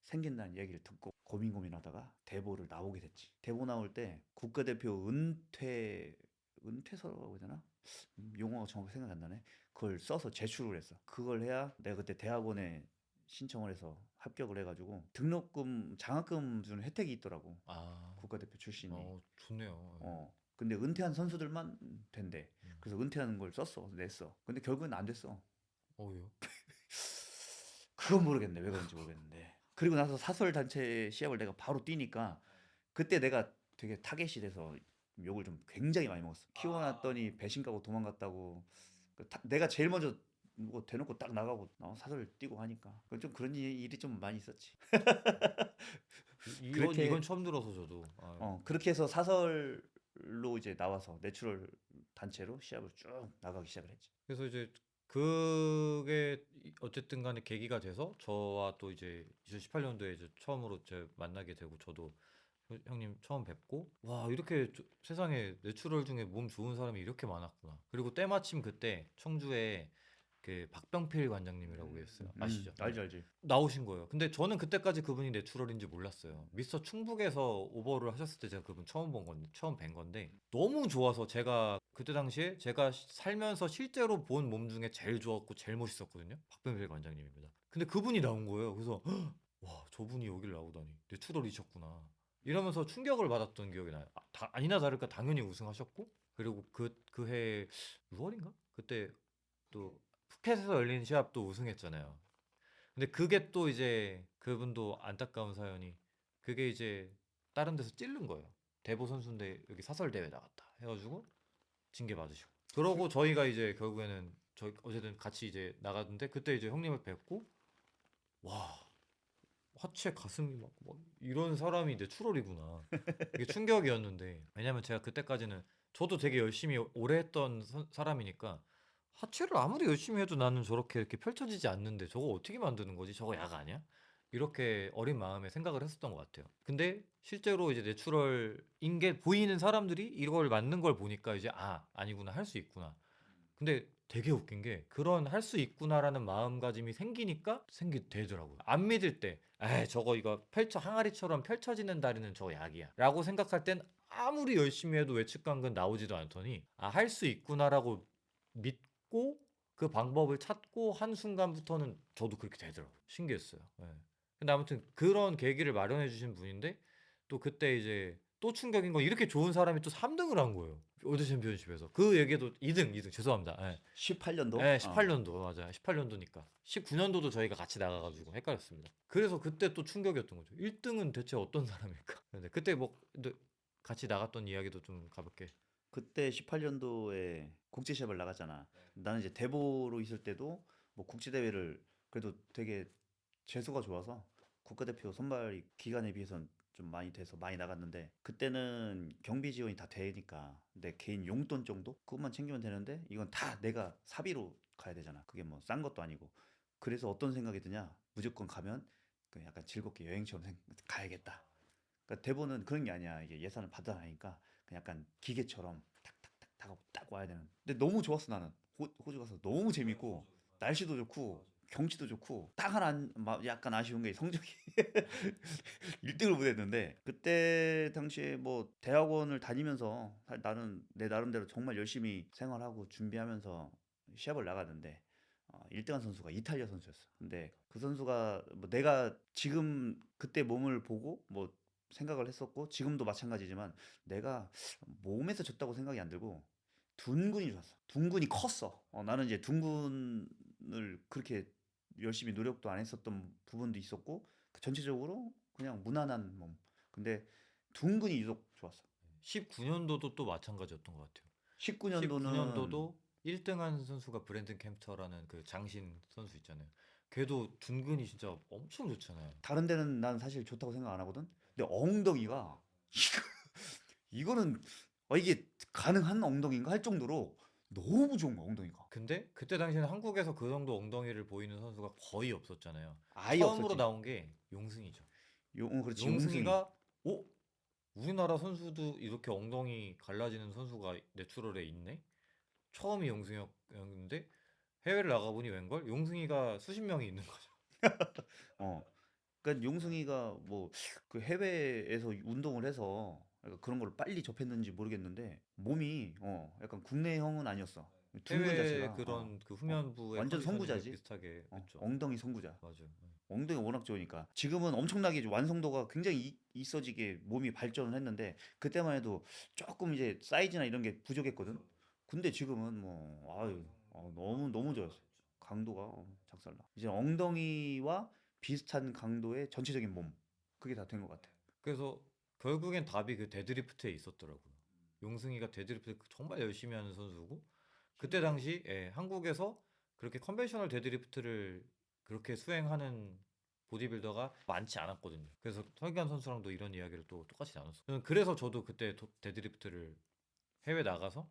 생긴다는 얘기를 듣고 고민하다가 대보를 나오게 됐지. 대보 나올 때 국가대표 은퇴서라고 해야 되나? 용어가 정확히 생각이 안 나네. 그걸 써서 제출을 했어. 그걸 해야 내가 그때 대학원에 신청을 해서 합격을 해가지고 등록금, 장학금 주는 혜택이 있더라고. 아, 국가대표 출신이. 좋네요. 근데 은퇴한 선수들만 된대. 음. 그래서 은퇴하는 걸 썼어. 냈어. 근데 결국엔 안 됐어. 왜요? 그건 모르겠네. 왜 그런지 모르겠는데. 그리고 나서 사설 단체 시합을 내가 바로 뛰니까 그때 내가 되게 타겟이 돼서 욕을 좀 굉장히 많이 먹었어. 키워놨더니 배신 까고 도망갔다고. 내가 제일 먼저 뭐 대놓고 딱 나가고 사설 뛰고 하니까 좀 그런 일이 좀 많이 있었지. 이건 그렇게 처음 들어서 저도. 그렇게 해서 사설로 이제 나와서 내추럴 단체로 시합을 쭉 나가기 시작을 했지. 그래서 이제 그게 어쨌든 간에 계기가 돼서 저와 또 이제 2018년도에 이제 처음으로 제 만나게 되고 저도 형님 처음 뵙고 와 이렇게 세상에 내추럴 중에 몸 좋은 사람이 이렇게 많았구나. 그리고 때마침 그때 청주에 그 박병필 관장님이라고 계셨어요. 아시죠? 네. 알지 알지. 나오신 거예요. 근데 저는 그때까지 그분이 내추럴인지 몰랐어요. 미스터 충북에서 오버를 하셨을 때 제가 그분 처음 뵌 건데 너무 좋아서 제가 그때 당시에 제가 살면서 실제로 본 몸 중에 제일 좋았고 제일 멋있었거든요. 박병필 관장님입니다. 근데 그분이 나온 거예요. 그래서 와 저분이 여길 나오다니 내추럴이셨구나. 이러면서 충격을 받았던 기억이 나요. 아니나 다를까 당연히 우승하셨고 그리고 그 해 6월인가? 그때 또 푸켓에서 열린 시합도 우승했잖아요. 근데 그게 또 이제 그분도 안타까운 사연이 그게 이제 다른 데서 찔른 거예요. 대보 선수인데 여기 사설 대회 나갔다 해가지고 징계 받으시고. 그러고 저희가 이제 결국에는 저희 어쨌든 같이 이제 나갔는데 그때 이제 형님을 뵙고 와 하체 가슴이 막 이런 사람이 내추럴이구나. 이게 충격이었는데 왜냐면 제가 그때까지는 저도 되게 열심히 오래 했던 사람이니까 하체를 아무리 열심히 해도 나는 저렇게 이렇게 펼쳐지지 않는데 저거 어떻게 만드는 거지? 저거 약 아니야? 이렇게 어린 마음에 생각을 했었던 것 같아요. 근데 실제로 이제 내추럴인 게 보이는 사람들이 이걸 맞는 걸 보니까 이제 아니구나 할 수 있구나. 근데 되게 웃긴 게 그런 할 수 있구나라는 마음가짐이 생기니까 되더라고요. 안 믿을 때, 저거 이거 항아리처럼 펼쳐지는 다리는 저거 약이야. 라고 생각할 땐 아무리 열심히 해도 외측 감근 나오지도 않더니 할 수 있구나라고 믿고 그 그 방법을 찾고 한 순간부터는 저도 그렇게 되더라고요. 신기했어요. 예. 근데 아무튼 그런 계기를 마련해 주신 분인데 또 그때 이제 또 충격인 건 이렇게 좋은 사람이 또 3등을 한 거예요. 월드 챔피언십에서. 그 얘기도 2등 죄송합니다. 예. 18년도? 예, 18년도 맞아요. 18년도니까. 19년도도 저희가 같이 나가가지고 헷갈렸습니다. 그래서 그때 또 충격이었던 거죠. 1등은 대체 어떤 사람일까? 근데 그때 뭐 근데 같이 나갔던 이야기도 좀 가볍게. 그때 18년도에 국제 시합을 나갔잖아. 나는 이제 대보로 있을 때도 뭐 국제 대회를 그래도 되게 재수가 좋아서 국가대표 선발 기간에 비해서는 좀 많이 돼서 많이 나갔는데 그때는 경비 지원이 다 되니까 내 개인 용돈 정도 그것만 챙기면 되는데 이건 다 내가 사비로 가야 되잖아. 그게 뭐 싼 것도 아니고. 그래서 어떤 생각이 드냐? 무조건 가면 그 약간 즐겁게 여행처럼 가야겠다. 그러니까 대본은 그런 게 아니야. 이게 예산을 받아나니까 그냥 약간 기계처럼 탁탁탁 하고 딱 와야 되는. 근데 너무 좋았어 나는. 호주 가서 너무 재밌고 날씨도 좋고 경치도 좋고 딱 하나 약간 아쉬운 게 성적이 1등을 못했는데 그때 당시에 뭐 대학원을 다니면서 나는 내 나름대로 정말 열심히 생활하고 준비하면서 시합을 나갔는데 1등한 선수가 이탈리아 선수였어. 근데 그 선수가 뭐 내가 지금 그때 몸을 보고 뭐 생각을 했었고 지금도 마찬가지지만 내가 몸에서 졌다고 생각이 안 들고 둔근이 좋았어. 둔근이 컸어. 나는 이제 둔근을 그렇게 열심히 노력도 안 했었던 부분도 있었고 전체적으로 그냥 무난한 몸. 근데 둔근이 유독 좋았어. 19년도도 또 마찬가지였던 것 같아요. 19년도는 19년도도 1등한 선수가 브랜든 캠터라는 그 장신 선수 있잖아요. 걔도 둔근이 진짜 엄청 좋잖아요. 다른 데는 난 사실 좋다고 생각 안 하거든. 근데 엉덩이가 이거는 이게 가능한 엉덩이인가 할 정도로 너무 좋은 거야 엉덩이가. 근데 그때 당시에는 한국에서 그 정도 엉덩이를 보이는 선수가 거의 없었잖아요. 아예 처음으로 없었지. 나온 게 용승이죠. 그렇지 용승이. 용승이가 우리나라 선수도 이렇게 엉덩이 갈라지는 선수가 내추럴에 있네? 처음이 용승이었는데 해외를 나가보니 웬걸? 용승이가 수십 명이 있는 거죠. 어. 그러니까 용승이가 뭐 그 해외에서 운동을 해서 약간 그런 걸 빨리 접했는지 모르겠는데 몸이 약간 국내형은 아니었어. 둥근 해외 자체가 그런 그 어, 후면부의 완전 컨디셔닝에 선구자지. 비슷하게 그쵸. 엉덩이 선구자. 맞아요. 엉덩이가 워낙 좋으니까 지금은 엄청나게 좀 완성도가 굉장히 있어지게 몸이 발전을 했는데 그때만 해도 조금 이제 사이즈나 이런 게 부족했거든. 근데 지금은 뭐 아유 너무 너무 좋았어. 강도가 작살나. 이제 엉덩이와 비슷한 강도의 전체적인 몸 그게 다 된 것 같아. 그래서 결국엔 답이 그 데드리프트에 있었더라고요. 용승이가 데드리프트 정말 열심히 하는 선수고 그때 당시 한국에서 그렇게 컨벤셔널 데드리프트를 그렇게 수행하는 보디빌더가 많지 않았거든요. 그래서 설기현 선수랑도 이런 이야기를 또 똑같이 나눴어요. 그래서 저도 그때 데드리프트를 해외 나가서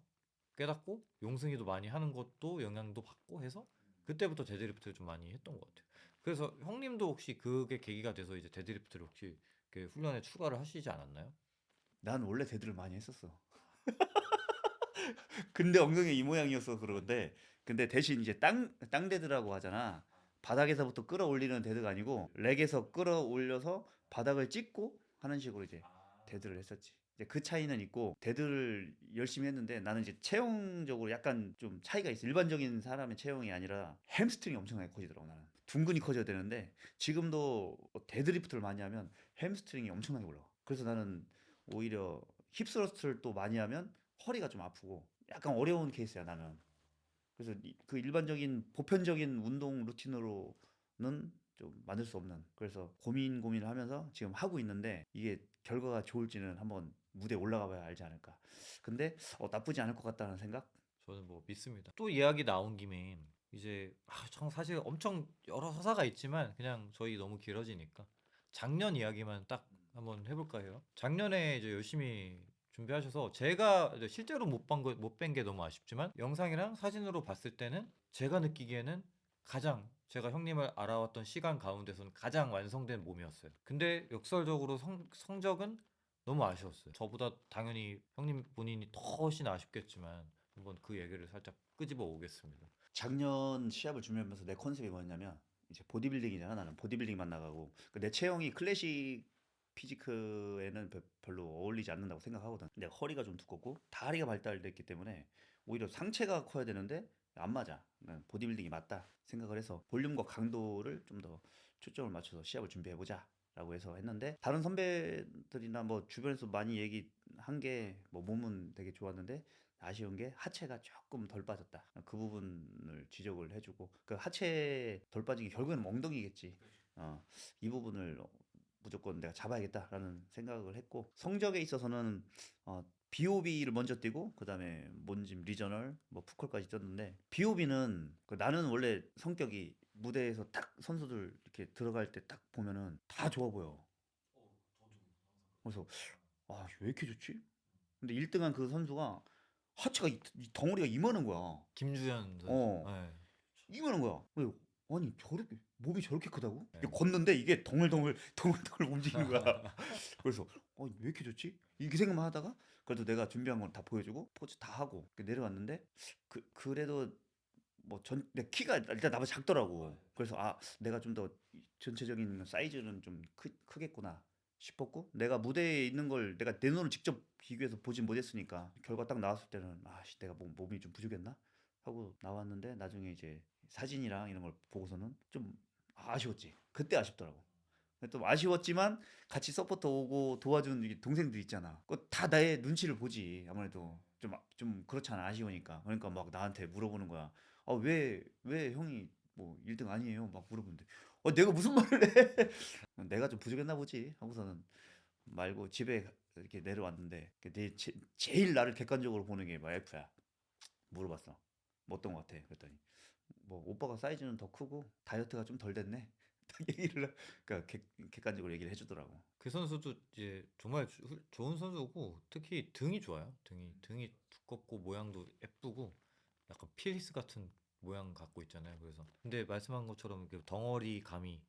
깨닫고 용승이도 많이 하는 것도 영향도 받고 해서 그때부터 데드리프트를 좀 많이 했던 것 같아요. 그래서 형님도 혹시 그게 계기가 돼서 이제 데드리프트를 혹시 이렇게 훈련에 추가를 하시지 않았나요? 난 원래 데드를 많이 했었어. 근데 엉덩이 이 모양이어서 그런데 근데 대신 이제 땅 데드라고 하잖아. 바닥에서부터 끌어올리는 데드가 아니고 렉에서 끌어올려서 바닥을 찍고 하는 식으로 이제 데드를 했었지. 이제 그 차이는 있고 데드를 열심히 했는데 나는 이제 체형적으로 약간 좀 차이가 있어. 일반적인 사람의 체형이 아니라 햄스트링이 엄청나게 커지더라고 나는. 둥근이 커져야 되는데 지금도 데드리프트를 많이 하면 햄스트링이 엄청나게 올라와. 그래서 나는 오히려 힙스러스트를 또 많이 하면 허리가 좀 아프고 약간 어려운 케이스야 나는. 그래서 그 일반적인 보편적인 운동 루틴으로는 좀 만들 수 없는. 그래서 고민을 하면서 지금 하고 있는데 이게 결과가 좋을지는 한번 무대에 올라가 봐야 알지 않을까. 근데 나쁘지 않을 것 같다는 생각? 저는 뭐 믿습니다. 또 이야기 나온 김에 이제 참 사실 엄청 여러 서사가 있지만 그냥 저희 너무 길어지니까 작년 이야기만 딱 한번 해볼까 해요. 작년에 이제 열심히 준비하셔서 제가 이제 실제로 못 뵌 게 너무 아쉽지만 영상이랑 사진으로 봤을 때는 제가 느끼기에는 가장 제가 형님을 알아왔던 시간 가운데서는 가장 완성된 몸이었어요. 근데 역설적으로 성적은 너무 아쉬웠어요. 저보다 당연히 형님 본인이 더 훨씬 아쉽겠지만 한번 그 얘기를 살짝 끄집어 오겠습니다. 작년 시합을 준비하면서 내 컨셉이 뭐였냐면 이제 보디빌딩이잖아. 나는 보디빌딩만 나가고 내 체형이 클래식 피지크에는 별로 어울리지 않는다고 생각하거든. 내가 허리가 좀 두껍고 다리가 발달됐기 때문에 오히려 상체가 커야 되는데 안 맞아. 난 보디빌딩이 맞다 생각을 해서 볼륨과 강도를 좀 더 초점을 맞춰서 시합을 준비해 보자. 라고 해서 했는데 다른 선배들이나 뭐 주변에서 많이 얘기한 게 뭐 몸은 되게 좋았는데 아쉬운 게 하체가 조금 덜 빠졌다. 그 부분을 지적을 해주고 그 하체 덜 빠진 게 결국에는 엉덩이겠지. 어, 이 부분을 무조건 내가 잡아야겠다라는 생각을 했고 성적에 있어서는 BOB를 먼저 뛰고 그다음에 몬짐 리저널 뭐 푸컬까지 뛰었는데 BOB는 나는 원래 성격이 무대에서 딱 선수들 이렇게 들어갈 때 딱 보면은 다 좋아 보여. 그래서 아, 왜 이렇게 좋지? 근데 1등한 그 선수가 하체가 이 덩어리가 이만한 거야. 김주현 선수. 어, 네. 이만한 거야. 그래서 아니 저렇게 몸이 저렇게 크다고? 네. 이게 걷는데 이게 덩글덩글 덩글덩글 움직이는 거야. 그래서 왜 이렇게 좋지? 이렇게 생각만 하다가 그래도 내가 준비한 건 다 보여주고 포즈 다 하고 내려왔는데 그래도 뭐 내 키가 일단 나보다 작더라고. 그래서 아 내가 좀 더 전체적인 사이즈는 좀 크겠구나 싶었고 내가 무대에 있는 걸 내가 내 눈으로 직접 비교해서 보진 못했으니까 결과 딱 나왔을 때는 아씨 내가 몸이 좀 부족했나 하고 나왔는데 나중에 이제 사진이랑 이런 걸 보고서는 좀 아쉬웠지. 그때 아쉽더라고. 근데 또 아쉬웠지만 같이 서포터 오고 도와준 이 동생들 있잖아. 그거 다 나의 눈치를 보지. 아무래도 좀 그렇잖아. 아쉬우니까. 그러니까 막 나한테 물어보는 거야. 왜 형이 뭐 1등 아니에요? 막 물어보는데. 내가 무슨 말을 해? 내가 좀 부족했나 보지. 하고서는 말고 집에 이렇게 내려왔는데 제일 나를 객관적으로 보는 게 와이프야. 물어봤어. 뭐 어떤 것 같아? 그랬더니 뭐 오빠가 사이즈는 더 크고 다이어트가 좀 덜 됐네. 딱 그러니까 객관적으로 얘기를 해주더라고. 그 선수도 이제 정말 좋은 선수고 특히 등이 좋아요. 등이 두껍고 모양도 예쁘고 약간 필리스 같은 모양 갖고 있잖아요. 그래서 근데 말씀한 것처럼 그 덩어리 감이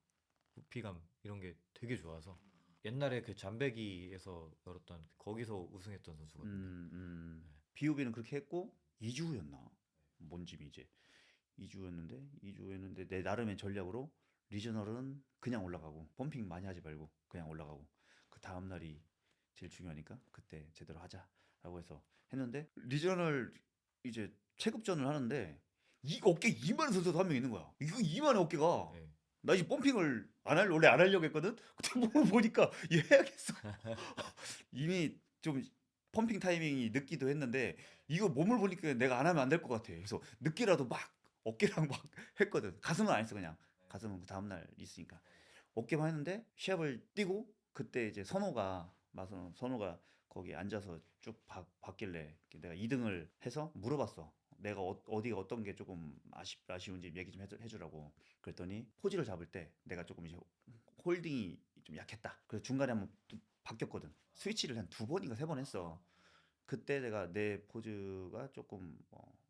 부피감 이런 게 되게 좋아서 옛날에 그 잠배기에서 열었던 거기서 우승했던 선수거든요. 네. 비오비는 그렇게 했고 2주 후였나? 뭔 집이 이제 2주 후였는데 내 나름의 전략으로 리저널은 그냥 올라가고 펌핑 많이 하지 말고 그냥 올라가고 그 다음 날이 제일 중요하니까 그때 제대로 하자라고 해서 했는데 리저널 이제 체급전을 하는데 이 어깨 이만한 선수도 한 명 있는 거야. 이거 이만한 어깨가 네. 나 이제 펌핑을 원래 안 하려고 했거든. 근데 뭐 보니까 얘 해야겠어. 이미 좀 펌핑 타이밍이 늦기도 했는데 이거 몸을 보니까 내가 안 하면 안 될 것 같아. 그래서 늦게라도 막 어깨랑 막 했거든. 가슴은 안 했어 그냥. 가슴은 그 다음날 있으니까. 어깨만 했는데 시합을 뛰고 그때 이제 선호가 거기 앉아서 쭉 봤길래 내가 2등을 해서 물어봤어. 내가 디가 어떤 게 조금 아쉬운지 얘기 좀 해주라고. 그랬더니 포즈를 잡을 때 내가 조금 이제 홀딩이 좀 약했다. 그래서 중간에 한번 또 바뀌었거든. 스위치를 한 두 번인가 세 번 했어. 그때 내가 내 포즈가 조금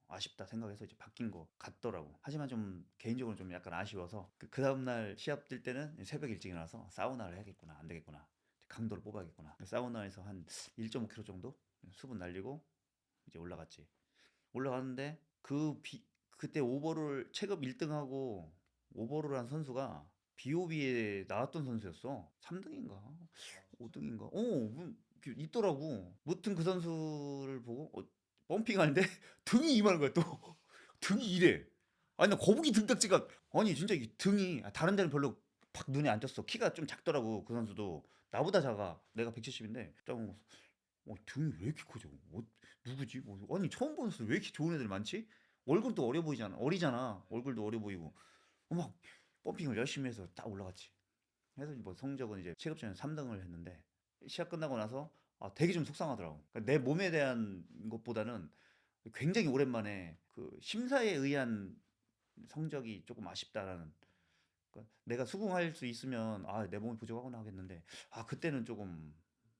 아쉽다 생각해서 이제 바뀐 것 같더라고. 하지만 좀 개인적으로 좀 약간 아쉬워서 그 다음날 시합 뛸 때는 새벽 일찍 일어나서 사우나를 해야겠구나. 안 되겠구나. 강도를 뽑아야겠구나. 사우나에서 한 1.5kg 정도 수분 날리고 이제 올라갔지. 올라갔는데 그때 오버를 체급 1등하고 오버를 한 선수가 BOB에 나왔던 선수였어. 3등인가? 5등인가? 있더라고. 무튼 그 선수를 보고 펌핑하는데 등이 이만한 거야 또. 등이 이래. 아니 나 거북이 등딱지가 아니 진짜 이 등이 다른 데는 별로 팍 눈에 안 띄었어. 키가 좀 작더라고 그 선수도. 나보다 작아. 내가 170인데 작은 등이 왜 이렇게 커져? 누구지? 아니 처음 보는 선수 왜 이렇게 좋은 애들 많지? 얼굴도 어려 보이잖아. 어리잖아. 얼굴도 어려 보이고. 막 펌핑을 열심히 해서 딱 올라갔지. 해서 뭐 성적은 이제 체급전에 3등을 했는데 시합 끝나고 나서 되게 좀 속상하더라고. 그러니까 내 몸에 대한 것보다는 굉장히 오랜만에 그 심사에 의한 성적이 조금 아쉽다라는. 그러니까 내가 수긍할 수 있으면 내 몸이 부족하구나 하겠는데 그때는 조금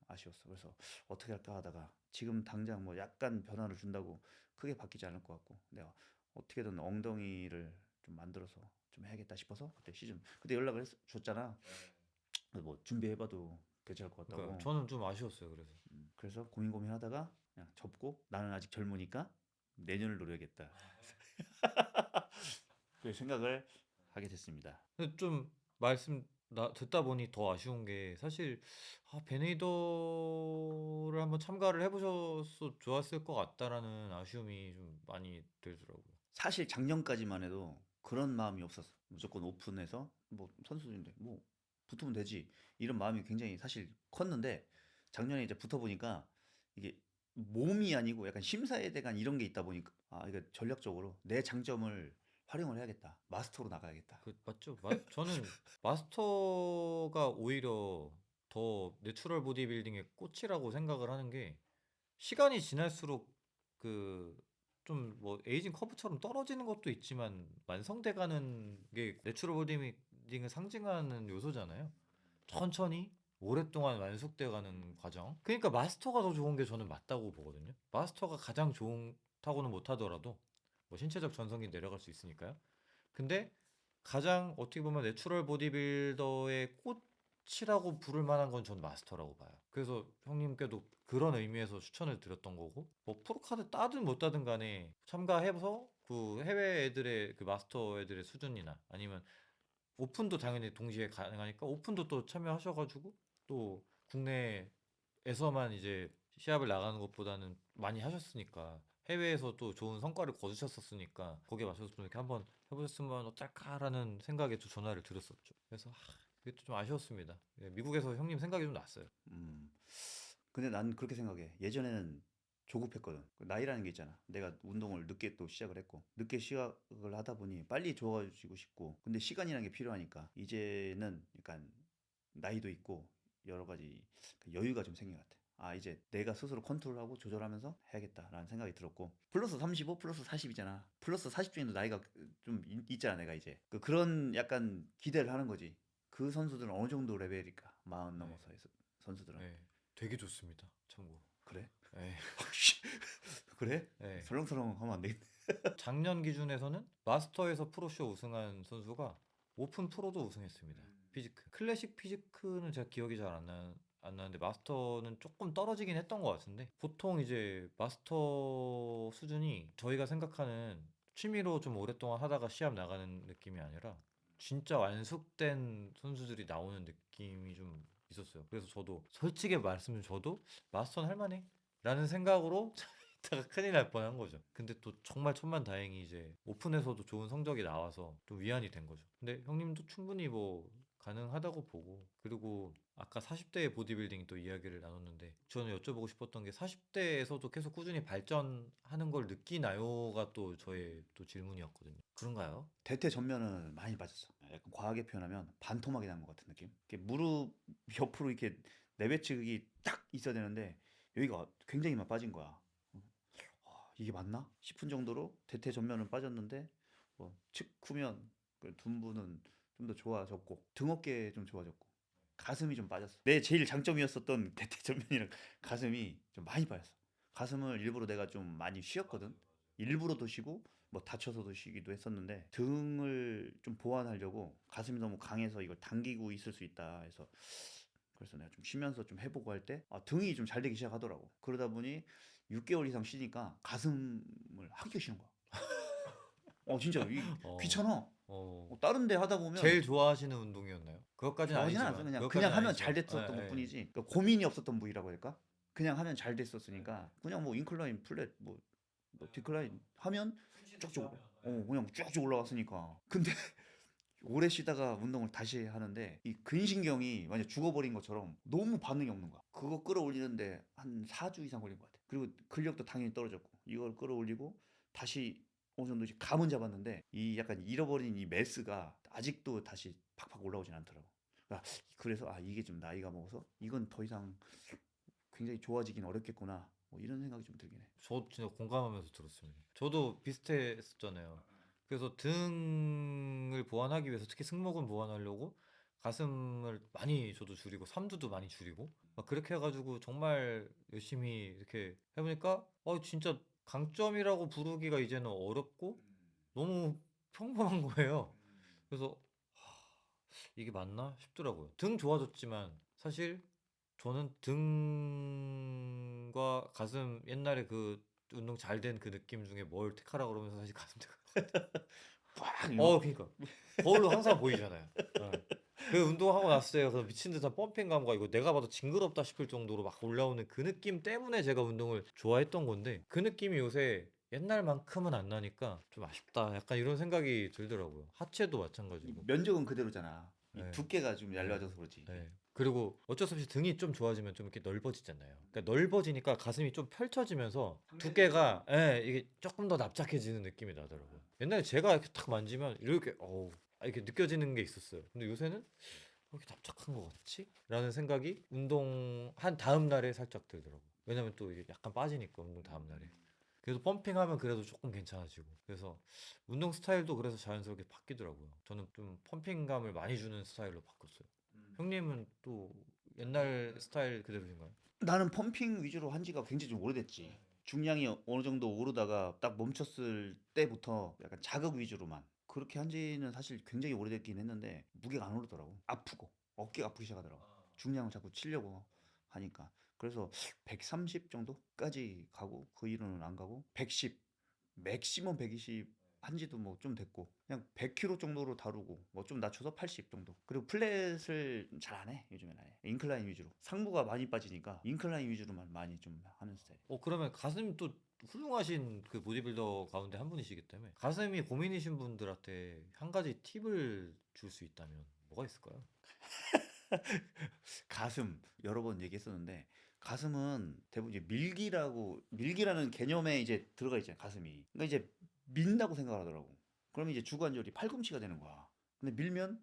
아쉬웠어. 그래서 어떻게 할까 하다가 지금 당장 뭐 약간 변화를 준다고 크게 바뀌지 않을 것 같고 내가 어떻게든 엉덩이를 좀 만들어서 좀 해야겠다 싶어서 그때 연락을 줬잖아. 뭐 준비해봐도 괜찮을 것 그러니까 같다고. 저는 좀 아쉬웠어요. 그래서 그래서 고민하다가 그냥 접고 나는 아직 젊으니까 내년을 노려야겠다. 그 생각을 하게 됐습니다. 근데 좀 말씀 듣다 보니 더 아쉬운 게 사실 베네이더를 한번 참가를 해보셔서 좋았을 것 같다라는 아쉬움이 좀 많이 들더라고요. 사실 작년까지만 해도 그런 마음이 없었어. 무조건 오픈해서 뭐 선수인데 뭐 붙으면 되지. 이런 마음이 굉장히 사실 컸는데 작년에 이제 붙어 보니까 이게 몸이 아니고 약간 심사에 대한 이런 게 있다 보니까 아, 이거 전략적으로 내 장점을 활용을 해야겠다. 마스터로 나가야겠다. 그 맞죠? 저는 마스터가 오히려 더 내추럴 보디빌딩의 꽃이라고 생각을 하는 게 시간이 지날수록 그 좀 뭐 에이징 커브처럼 떨어지는 것도 있지만 완성돼가는 게 내추럴 보디빌딩을 상징하는 요소잖아요. 천천히 오랫동안 완숙돼가는 과정. 그러니까 마스터가 더 좋은 게 저는 맞다고 보거든요. 마스터가 가장 좋다고는 못하더라도 뭐 신체적 전성기 내려갈 수 있으니까요. 근데 가장 어떻게 보면 내추럴 보디빌더의 꽃이라고 부를 만한 건 전 마스터라고 봐요. 그래서 형님께도 그런 의미에서 추천을 드렸던 거고, 뭐 프로카드 따든 못 따든 간에 참가해서 그 해외 애들의 그 마스터 애들의 수준이나 아니면 오픈도 당연히 동시에 가능하니까 오픈도 또 참여하셔가지고 또 국내에서만 이제 시합을 나가는 것보다는 많이 하셨으니까 해외에서 또 좋은 성과를 거두셨었으니까 거기에 맞춰서 좀 이렇게 한번 해보셨으면 어떨까라는 생각에 또 전화를 드렸었죠. 그래서 그게 좀 아쉬웠습니다. 예, 미국에서 형님 생각이 좀 났어요. 음. 근데 난 그렇게 생각해. 예전에는 조급했거든. 그 나이라는 게 있잖아. 내가 운동을 늦게 또 시작을 했고, 늦게 시작을 하다 보니 빨리 좋아지고 싶고, 근데 시간이라는 게 필요하니까, 이제는 약간 나이도 있고, 여러 가지 그 여유가 좀 생긴 것 같아. 아, 이제 내가 스스로 컨트롤하고 조절하면서 해야겠다라는 생각이 들었고, 플러스 35, 플러스 40이잖아. 플러스 40 중에도 나이가 좀 있잖아, 내가 이제. 그런 약간 기대를 하는 거지. 그 선수들은 어느 정도 레벨일까? 마흔 네. 넘어서 해서 선수들은. 네, 되게 좋습니다. 참고로. 그래? 예, 그래? 예. 설렁설렁 하면 안 되겠네. 작년 기준에서는 마스터에서 프로쇼 우승한 선수가 오픈 프로도 우승했습니다. 피지크. 클래식 피지크는 제가 기억이 잘 안 나는데 마스터는 조금 떨어지긴 했던 것 같은데 보통 이제 마스터 수준이 저희가 생각하는 취미로 좀 오랫동안 하다가 시합 나가는 느낌이 아니라 진짜 완숙된 선수들이 나오는 느낌이 좀 있었어요. 그래서 저도 솔직히 말씀드리면 저도 마스터는 할만해 라는 생각으로 다가 큰일 날 뻔한 거죠. 근데 또 정말 천만다행히 이제 오픈에서도 좋은 성적이 나와서 좀 위안이 된 거죠. 근데 형님도 충분히 뭐 가능하다고 보고 그리고 아까 40대의 보디빌딩 또 이야기를 나눴는데 저는 여쭤보고 싶었던 게 40대에서도 계속 꾸준히 발전하는 걸 느끼나요가 또 저의 또 질문이었거든요. 그런가요? 대퇴 전면은 많이 빠졌어. 약간 과하게 표현하면 반토막이 난 것 같은 느낌. 이렇게 무릎 옆으로 이렇게 내배측이 딱 있어야 되는데 여기가 굉장히 많이 빠진 거야. 이게 맞나? 싶은 정도로 대퇴 전면은 빠졌는데 뭐 측후면 그 둔부는 좀 더 좋아졌고 등 어깨 좀 좋아졌고 가슴이 좀 빠졌어. 내 제일 장점이었었던 대퇴 전면이랑 가슴이 좀 많이 빠졌어. 가슴을 일부러 내가 좀 많이 쉬었거든. 일부러도 쉬고 뭐 다쳐서도 쉬기도 했었는데 등을 좀 보완하려고 가슴이 너무 강해서 이걸 당기고 있을 수 있다 해서 그래서 내가 좀 쉬면서 좀 해보고 할 때 등이 좀 잘 되기 시작하더라고. 그러다 보니 6개월 이상 쉬니까 가슴을 하기가 싫은 거야. 진짜 어, 귀찮아. 어, 다른 데 하다 보면 제일 좋아하시는 운동이었나요? 그것까지는 좋아하지는 않았어. 아니지만, 그냥 그것까지는 하면 잘 아니지만, 됐었던 것뿐이지. 그러니까 고민이 없었던 부위라고 할까? 그냥 하면 잘 됐었으니까 그냥 뭐 인클라인, 플랫, 뭐 디클라인 하면 쭉쭉 그냥 쭉쭉 올라갔으니까. 근데 오래 쉬다가 운동을 다시 하는데 이 근신경이 완전 죽어버린 것처럼 너무 반응이 없는 거야. 그거 끌어올리는데 한 4주 이상 걸린 것 같아. 그리고 근력도 당연히 떨어졌고 이걸 끌어올리고 다시 어느 정도 이제 감은 잡았는데 이 약간 잃어버린 이 메스가 아직도 다시 팍팍 올라오진 않더라고. 그래서 이게 좀 나이가 먹어서 이건 더 이상 굉장히 좋아지긴 어렵겠구나. 뭐 이런 생각이 좀 들긴 해. 저 진짜 공감하면서 들었습니다. 저도 비슷했었잖아요. 그래서 등을 보완하기 위해서 특히 승모근 보완하려고 가슴을 많이 저도 줄이고 삼두도 많이 줄이고 막 그렇게 해가지고 정말 열심히 이렇게 해보니까 진짜 강점이라고 부르기가 이제는 어렵고 너무 평범한 거예요. 그래서 이게 맞나 싶더라고요. 등 좋아졌지만 사실 저는 등과 가슴 옛날에 그 운동 잘 된 그 느낌 중에 뭘 택하라 그러면서 사실 가슴 택. 빡 이거 그러니까 거울로 항상 보이잖아요. 예. 그 운동하고 났을 때 그 미친 듯한 펌핑감과 이거 내가 봐도 징그럽다 싶을 정도로 막 올라오는 그 느낌 때문에 제가 운동을 좋아했던 건데 그 느낌이 요새 옛날만큼은 안 나니까 좀 아쉽다. 약간 이런 생각이 들더라고요. 하체도 이 마찬가지고. 면적은 그대로잖아. 이 네. 두께가 좀 네. 얇아져서 그렇지 이게. 네. 그리고 어쩔 수 없이 등이 좀 좋아지면 좀 이렇게 넓어지잖아요. 그러니까 넓어지니까 가슴이 좀 펼쳐지면서 두께가 이게 조금 더 납작해지는 느낌이 나더라고요. 옛날에 제가 이렇게 탁 만지면 이렇게 이렇게 느껴지는 게 있었어요. 근데 요새는 왜 이렇게 납작한 것 같지? 라는 생각이 운동한 다음 날에 살짝 들더라고요. 왜냐면 또 이게 약간 빠지니까 운동 다음 날에. 그래도 펌핑하면 그래도 조금 괜찮아지고. 그래서 운동 스타일도 그래서 자연스럽게 바뀌더라고요. 저는 좀 펌핑감을 많이 주는 스타일로 바꿨어요. 형님은 또 옛날 스타일 그대로인가요? 나는 펌핑 위주로 한 지가 굉장히 좀 오래됐지. 중량이 어느 정도 오르다가 딱 멈췄을 때부터 약간 자극 위주로만 그렇게 한 지는 사실 굉장히 오래됐긴 했는데 무게가 안 오르더라고. 아프고 어깨가 아프기 시작하더라고. 중량을 자꾸 치려고 하니까. 그래서 130 정도까지 가고 그 이후로는 안 가고 110 맥시멈 120 한지도 뭐 좀 됐고 그냥 100kg 정도로 다루고 뭐 좀 낮춰서 80 정도. 그리고 플랫을 잘 안 해. 요즘엔 아예 인클라인 위주로. 상부가 많이 빠지니까 인클라인 위주로만 많이 좀 하는 스타일. 그러면 가슴이 또 훌륭하신 그 보디빌더 가운데 한 분이시기 때문에 가슴이 고민이신 분들한테 한 가지 팁을 줄 수 있다면 뭐가 있을까요? 가슴 여러 번 얘기했었는데 가슴은 대부분 이제 밀기라는 개념에 이제 들어가 있잖아요. 가슴이. 그러니까 이제 민다고 생각을 하더라고. 그러면 이제 주관절이 팔꿈치가 되는 거야. 근데 밀면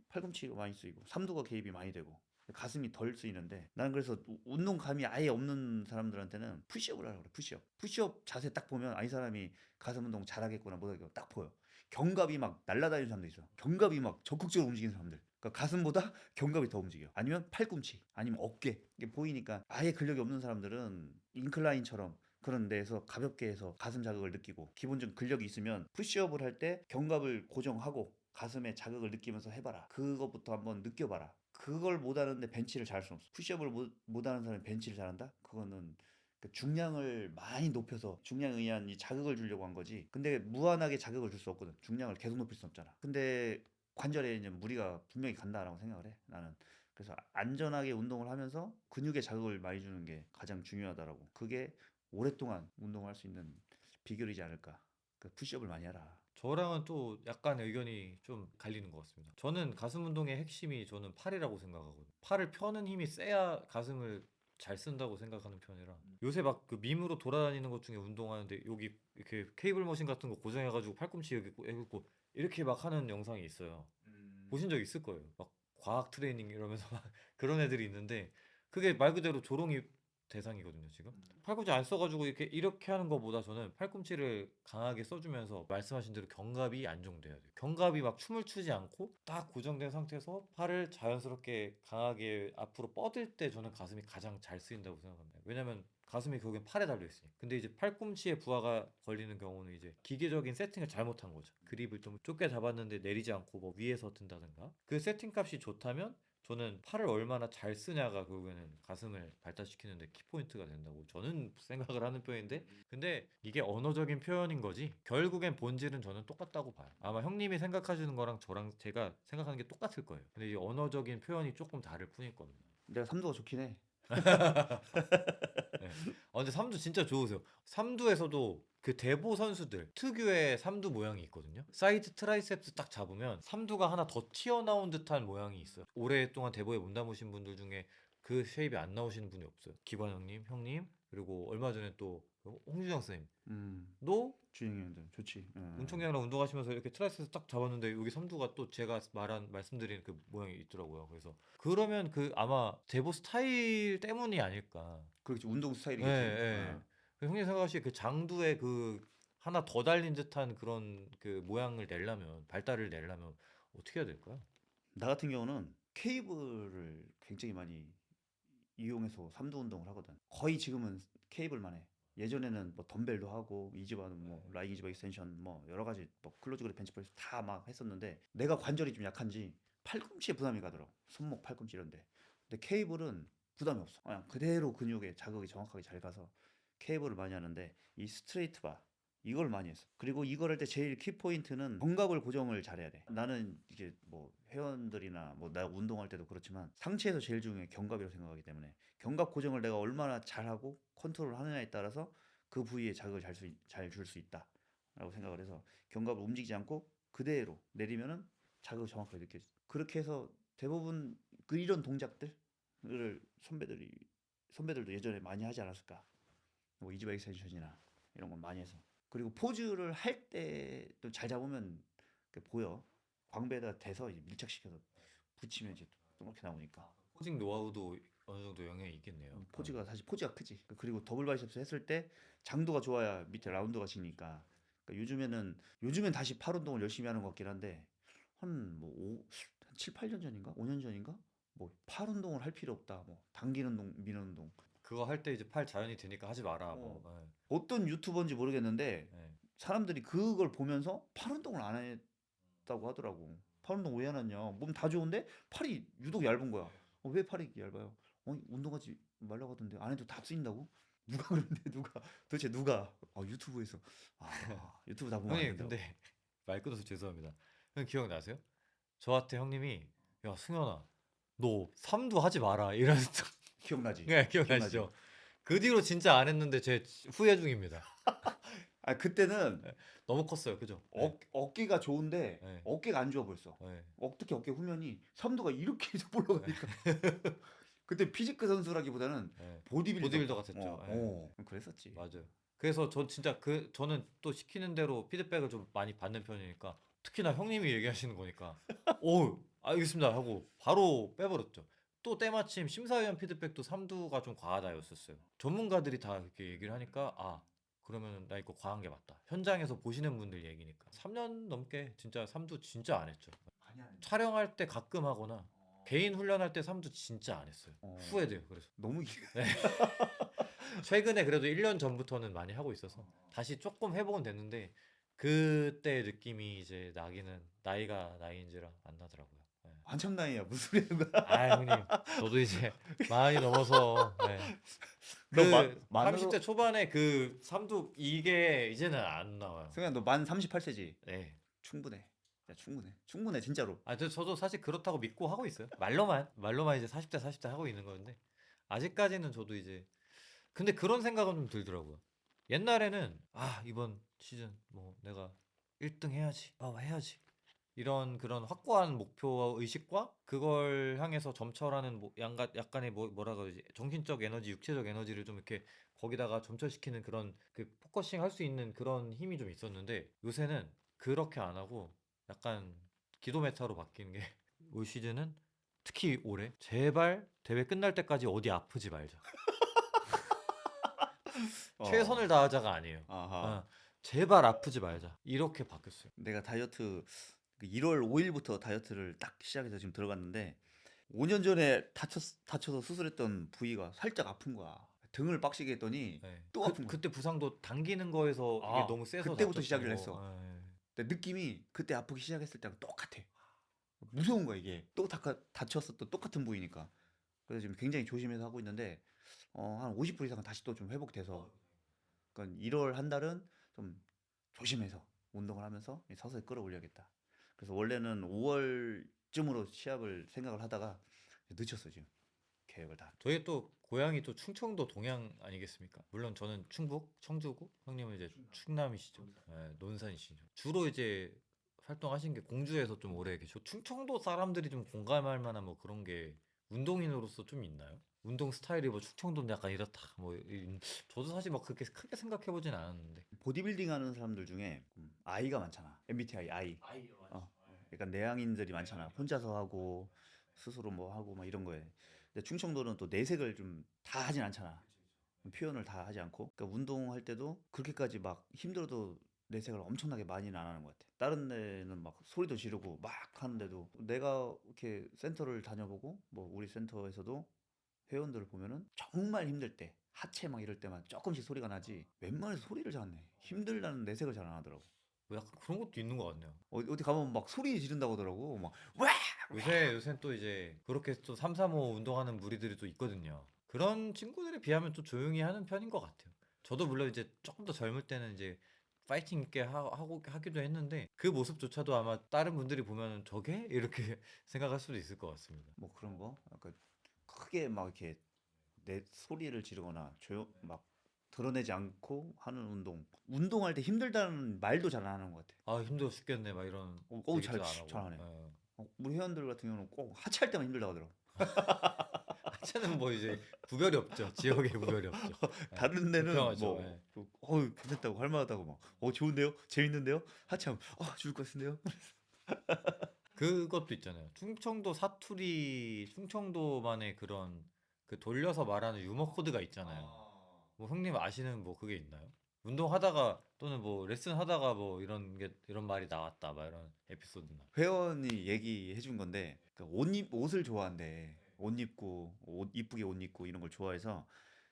팔꿈치가 많이 쓰이고 삼두가 개입이 많이 되고 가슴이 덜 쓰이는데 나는 그래서 운동감이 아예 없는 사람들한테는 푸시업을 하라고 그래. 푸시업 자세 딱 보면 이 사람이 가슴 운동 잘하겠구나 못하겠구나 딱 보여. 견갑이 막 날아다니는 사람도 있어. 견갑이 막 적극적으로 움직이는 사람들. 그러니까 가슴보다 견갑이 더 움직여. 아니면 팔꿈치, 아니면 어깨. 이게 보이니까 아예 근력이 없는 사람들은 인클라인처럼 그런 데에서 가볍게 해서 가슴 자극을 느끼고 기본적인 근력이 있으면 푸시업을 할 때 견갑을 고정하고 가슴에 자극을 느끼면서 해봐라. 그것부터 한번 느껴봐라. 그걸 못하는데 벤치를 잘할 수는 없어. 푸시업을 못하는 사람이 벤치를 잘한다? 그거는 그 중량을 많이 높여서 중량에 의한 이 자극을 주려고 한 거지. 근데 무한하게 자극을 줄 수 없거든. 중량을 계속 높일 수 없잖아. 근데 관절에 이제 무리가 분명히 간다라고 생각을 해. 나는. 그래서 안전하게 운동을 하면서 근육에 자극을 많이 주는 게 가장 중요하다라고. 그게 오랫동안 운동할 수 있는 비결이지 않을까. 그 푸시업을 많이 하라. 저랑은 또 약간 의견이 좀 갈리는 것 같습니다. 저는 가슴 운동의 핵심이 저는 팔이라고 생각하거든요. 팔을 펴는 힘이 세야 가슴을 잘 쓴다고 생각하는 편이라 요새 막 그 밈으로 돌아다니는 것 중에 운동하는데 여기 이렇게 케이블 머신 같은 거 고정해가지고 팔꿈치 여기 꽂고 이렇게 막 하는 영상이 있어요. 보신 적 있을 거예요. 막 과학 트레이닝 이러면서 막 그런 애들이 있는데 그게 말 그대로 조롱이 대상이거든요, 지금. 팔꿈치 안 써가지고 이렇게 하는 것보다 저는 팔꿈치를 강하게 써주면서 말씀하신 대로 견갑이 안정돼야 돼요. 견갑이 막 춤을 추지 않고 딱 고정된 상태에서 팔을 자연스럽게 강하게 앞으로 뻗을 때 저는 가슴이 가장 잘 쓰인다고 생각합니다. 왜냐면 가슴이 결국엔 팔에 달려 있으니. 근데 이제 팔꿈치에 부하가 걸리는 경우는 이제 기계적인 세팅을 잘못한 거죠. 그립을 좀 좁게 잡았는데 내리지 않고 뭐 위에서 든다든가. 그 세팅 값이 좋다면 저는 팔을 얼마나 잘 쓰냐가 결국에는 가슴을 발달시키는데 키포인트가 된다고 저는 생각을 하는 편인데 근데 이게 언어적인 표현인 거지 결국엔 본질은 저는 똑같다고 봐요. 아마 형님이 생각하시는 거랑 저랑 제가 생각하는 게 똑같을 거예요. 근데 이 언어적인 표현이 조금 다를 뿐일 겁니다. 내가 삼두가 좋긴 해. 네. 근데 삼두 진짜 좋으세요. 삼두에서도 그 대보 선수들 특유의 삼두 모양이 있거든요. 사이드 트라이셉스 딱 잡으면 삼두가 하나 더 튀어나온 듯한 모양이 있어요. 오랫동안 대보에 못 담으신 분들 중에 그 쉐입이 안 나오시는 분이 없어요. 기관 형님, 그리고 얼마 전에 또 홍주영 음, 쌤도 주행이면 좋지. 운총장이랑 운동하시면서 이렇게 트라이셉스 딱 잡았는데 여기 삼두가 또 제가 말씀드린 그 모양이 있더라고요. 그래서 그러면 그 아마 대보 스타일 때문이 아닐까. 그렇지. 운동 예, 스타일이겠지. 예. 그 형님 생각하시기에 그 장두에 그 하나 더 달린 듯한 그런 그 모양을 내려면 발달을 내려면 어떻게 해야 될까요? 나 같은 경우는 케이블을 굉장히 많이 이용해서 삼두 운동을 하거든. 거의 지금은 케이블만 해. 예전에는 뭐 덤벨도 하고 이지바는 뭐 라이징 이지바 익스텐션 뭐 여러 가지 뭐 클로즈 그립 벤치프레스 다 막 했었는데 내가 관절이 좀 약한지 팔꿈치에 부담이 가더라고. 손목 팔꿈치 이런데. 근데 케이블은 부담이 없어. 그냥 그대로 근육에 자극이 정확하게 잘 가서 케이블을 많이 하는데 이 스트레이트 바 이걸 많이 했어. 그리고 이걸 할 때 제일 키포인트는 견갑을 고정을 잘해야 돼. 나는 이게 뭐 회원들이나 뭐 나 운동할 때도 그렇지만 상체에서 제일 중요한 게 견갑이라고 생각하기 때문에 견갑 고정을 내가 얼마나 잘하고 컨트롤 하느냐에 따라서 그 부위에 자극을 잘 줄 수 있다라고 생각을 해서 견갑을 움직이지 않고 그대로 내리면은 자극을 정확하게 느껴지. 그렇게 해서 대부분 그 이런 동작들을 선배들도 예전에 많이 하지 않았을까. 뭐 이지바 익스텐션이나 이런 건 많이 해서. 그리고 포즈를 할 때 또 잘 잡으면 보여. 광배에다 대서 이제 밀착시켜서 붙이면 이제 동그랗게 나오니까. 포징 노하우도 어느 정도 영향이 있겠네요. 포즈가 사실 포즈가 크지. 그리고 더블 바이셉스 했을 때 장도가 좋아야 밑에 라운드가 지니까. 그러니까 요즘엔 다시 팔 운동을 열심히 하는 것 같긴 한데 한 7, 8년 전인가? 5년 전인가? 뭐 팔 운동을 할 필요 없다. 뭐 당기는 운동, 미는 운동. 그거 할 때 이제 팔 자연이 되니까 하지 마라. 뭐. 어, 어떤 유튜버인지 모르겠는데 예. 예. 사람들이 그걸 보면서 팔 운동을 안 했다고 하더라고. 팔 운동 왜 안 했냐? 몸 다 좋은데 팔이 유독 얇은 거야. 왜 팔이 이렇게 얇아요? 운동하지 말라고 하던데 안 해도 다 쓰인다고? 누가 그러는데 도대체 누가? 유튜브에서 유튜브 다 보면 안 형님 된다고. 근데 말 끊어서 죄송합니다. 형 기억나세요? 저한테 형님이 야 승현아 너 삼두 하지 마라 이런 기억나지? 네, 기억나지? 기억나시죠? 그 뒤로 진짜 안 했는데 제 후회 중입니다. 그때는 너무 컸어요, 그죠? 네, 어깨가 좋은데 네, 어깨가 안 좋아 보였어. 네, 특히 어깨 후면이 삼두가 이렇게 해서 올라가니까. 그때 피지크 선수라기보다는 네. 보디빌더. 보디빌더 같았죠. 네, 그랬었지. 맞아요. 그래서 전 진짜 저는 또 시키는 대로 피드백을 좀 많이 받는 편이니까 특히나 형님이 얘기하시는 거니까 오 알겠습니다 하고 바로 빼버렸죠. 또 때마침 심사위원 피드백도 삼두가 좀 과하다였었어요. 전문가들이 다 그렇게 얘기를 하니까 그러면 나 이거 과한 게 맞다. 현장에서 보시는 분들 얘기니까 3년 넘게 진짜 삼두 진짜 안 했죠. 많이 안 했네. 촬영할 때 가끔 하거나 개인 훈련할 때 삼두 진짜 안 했어요. 어. 후회돼요. 그래서 너무 네. 최근에 그래도 1년 전부터는 많이 하고 있어서 다시 조금 회복은 됐는데 그때 느낌이 이제 나기는 나이가 나이인지라 안 나더라고요. 네. 한참 나이야. 무슨 소리 하는 거야? 형님 저도 이제 많이 넘어서 너 그 만으로 30대 초반에 그 삼두 이게 이제는 안 나와요. 승현 너만 38세지? 네. 충분해. 야, 충분해 진짜로. 저도 사실 그렇다고 믿고 하고 있어요. 말로만 이제 40대 하고 있는 건데 아직까지는 저도 이제 근데 그런 생각은 좀 들더라고요. 옛날에는 이번 시즌 뭐 내가 1등 해야지. 해야지. 이런 그런 확고한 목표 의식과 그걸 향해서 점철하는 약간의 뭐라 그러지? 정신적 에너지, 육체적 에너지를 좀 이렇게 거기다가 점철시키는 그런 그 포커싱 할 수 있는 그런 힘이 좀 있었는데 요새는 그렇게 안 하고 약간 기도 메타로 바뀌는 게 올 시즌은 특히 올해 제발 대회 끝날 때까지 어디 아프지 말자. 최선을 다하자가 아니에요. 아하. 제발 아프지 말자. 이렇게 바뀌었어요. 내가 다이어트 1월 5일부터 다이어트를 딱 시작해서 지금 들어갔는데 5년 전에 다쳐서 수술했던 부위가 살짝 아픈 거야. 등을 빡시게 했더니 네. 또 아픈 거야. 그때 부상도 당기는 거에서 이게 너무 세서 그때부터 다쳤던 시작을 거. 했어. 근데 느낌이 그때 아프기 시작했을 때랑 똑같아. 무서운 거야 이게. 또 다쳤었던 똑같은 부위니까. 그래서 지금 굉장히 조심해서 하고 있는데 한 50% 이상은 다시 또 좀 회복돼서 그러니까 1월 한 달은 좀 조심해서 운동을 하면서 서서히 끌어올려야겠다. 그래서 원래는 5월쯤으로 시합을 생각을 하다가 늦췄어 지금 계획을 다. 저희 또 고향이 또 충청도 동양 아니겠습니까? 물론 저는 충북, 청주고 형님은 이제 충남이시죠. 논산이시죠. 주로 이제 활동하신 게 공주에서 좀 오래 계셔. 충청도 사람들이 좀 공감할 만한 뭐 그런 게 운동인으로서 좀 있나요? 운동 스타일이 뭐 충청도는 약간 이렇다. 저도 사실 막 그렇게 크게 생각해 보진 않았는데. 보디빌딩 하는 사람들 중에 아이가 많잖아. MBTI 아이. 약간 내향인들이 많잖아. 혼자서 하고 스스로 뭐 하고 막 이런 거에. 근데 충청도는 또 내색을 좀 다 하진 않잖아. 표현을 다 하지 않고. 그러니까 운동할 때도 그렇게까지 막 힘들어도 내색을 엄청나게 많이는 안 하는 것 같아. 다른 데는 막 소리도 지르고 막 하는데도 내가 이렇게 센터를 다녀보고 뭐 우리 센터에서도 회원들을 보면은 정말 힘들 때 하체 막 이럴 때만 조금씩 소리가 나지 웬만해서 소리를 잘 안 내. 힘들다는 내색을 잘 안 하더라고. 뭐 약간 그런 것도 있는 것 같네요. 어디 가면 막 소리 지른다고 하더라고. 막 와! 요새 또 이제 그렇게 또 335 운동하는 무리들이 또 있거든요. 그런 친구들에 비하면 또 조용히 하는 편인 것 같아요. 저도 물론 이제 조금 더 젊을 때는 이제 파이팅 있게 하기도 했는데 그 모습조차도 아마 다른 분들이 보면 저게? 이렇게 생각할 수도 있을 것 같습니다. 뭐 그런 거. 약간 크게 막 이렇게 내 소리를 지르거나 조용 막 드러내지 않고 하는 운동. 운동할 때 힘들다는 말도 잘 안 하는 것 같아. 아 힘들어 죽겠네 막 이런 잘, 얘기도 안 하고. 잘 안 해. 예. 우리 회원들 같은 경우는 꼭 하체할 때만 힘들다고 하더라고. 하체는 뭐 이제 구별이 없죠. 지역에 구별이 없죠. 예. 다른 데는 불평하죠. 뭐, 예. 괜찮다고 할만하다고 막, 좋은데요? 재밌는데요? 하체하면, 죽을 것 같은데요? 그것도 있잖아요. 충청도 사투리, 충청도만의 그런 그 돌려서 말하는 유머 코드가 있잖아요. 뭐 형님 아시는 뭐 그게 있나요? 운동하다가 또는 뭐 레슨 하다가 뭐 이런 말이 나왔다 막 이런 에피소드나. 회원이 얘기해 준 건데, 옷을 좋아한대. 옷 입고, 이쁘게 옷 입고 이런 걸 좋아해서,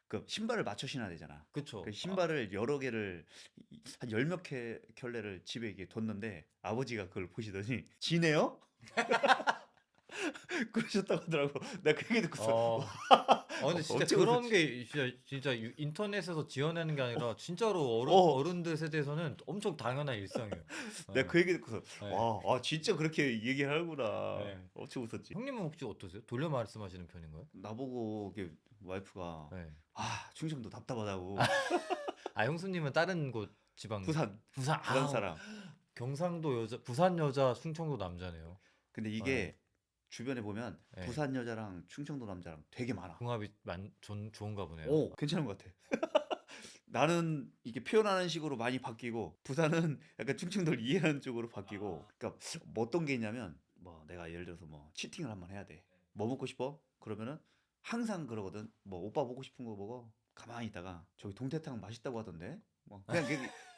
그 신발을 맞춰 신어야 되잖아. 그 그쵸? 신발을 여러 개를 한 열 몇 켤레를 집에 이게 뒀는데 아버지가 그걸 보시더니 지네요? 그러셨다고 하더라고. 내가 그 얘기 듣고서 어, 근데 진짜 어쩌고 그런 저쩌고. 게 진짜 인터넷에서 지어내는 게 아니라 진짜로 어, 어른들 세대에서는 엄청 당연한 일상이에요. 내가 예, 그 얘기 듣고서 예, 진짜 그렇게 얘기하구나. 예. 어쩌고 웃었지. 형님은 혹시 어떠세요? 돌려 말씀하시는 편인가요? 나보고 이게 와이프가 네. 충청도 답답하다고. 아 형수님은 다른 곳 지방 부산 부산 부산 사람. 경상도 여자 부산 여자 충청도 남자네요. 근데 네. 이게 주변에 보면 네. 부산 여자랑 충청도 남자랑 되게 많아. 궁합이 좋은가 보네요. 오, 괜찮은 것 같아. 나는 이게 표현하는 식으로 많이 바뀌고 부산은 약간 충청도를 이해하는 쪽으로 바뀌고. 그러니까 뭐 어떤 게 있냐면 뭐 내가 예를 들어서 뭐 치팅을 한번 해야 돼. 뭐 먹고 싶어? 그러면은 항상 그러거든. 뭐 오빠 먹고 싶은 거 먹어. 가만히 있다가 저기 동태탕 맛있다고 하던데. 뭐 그냥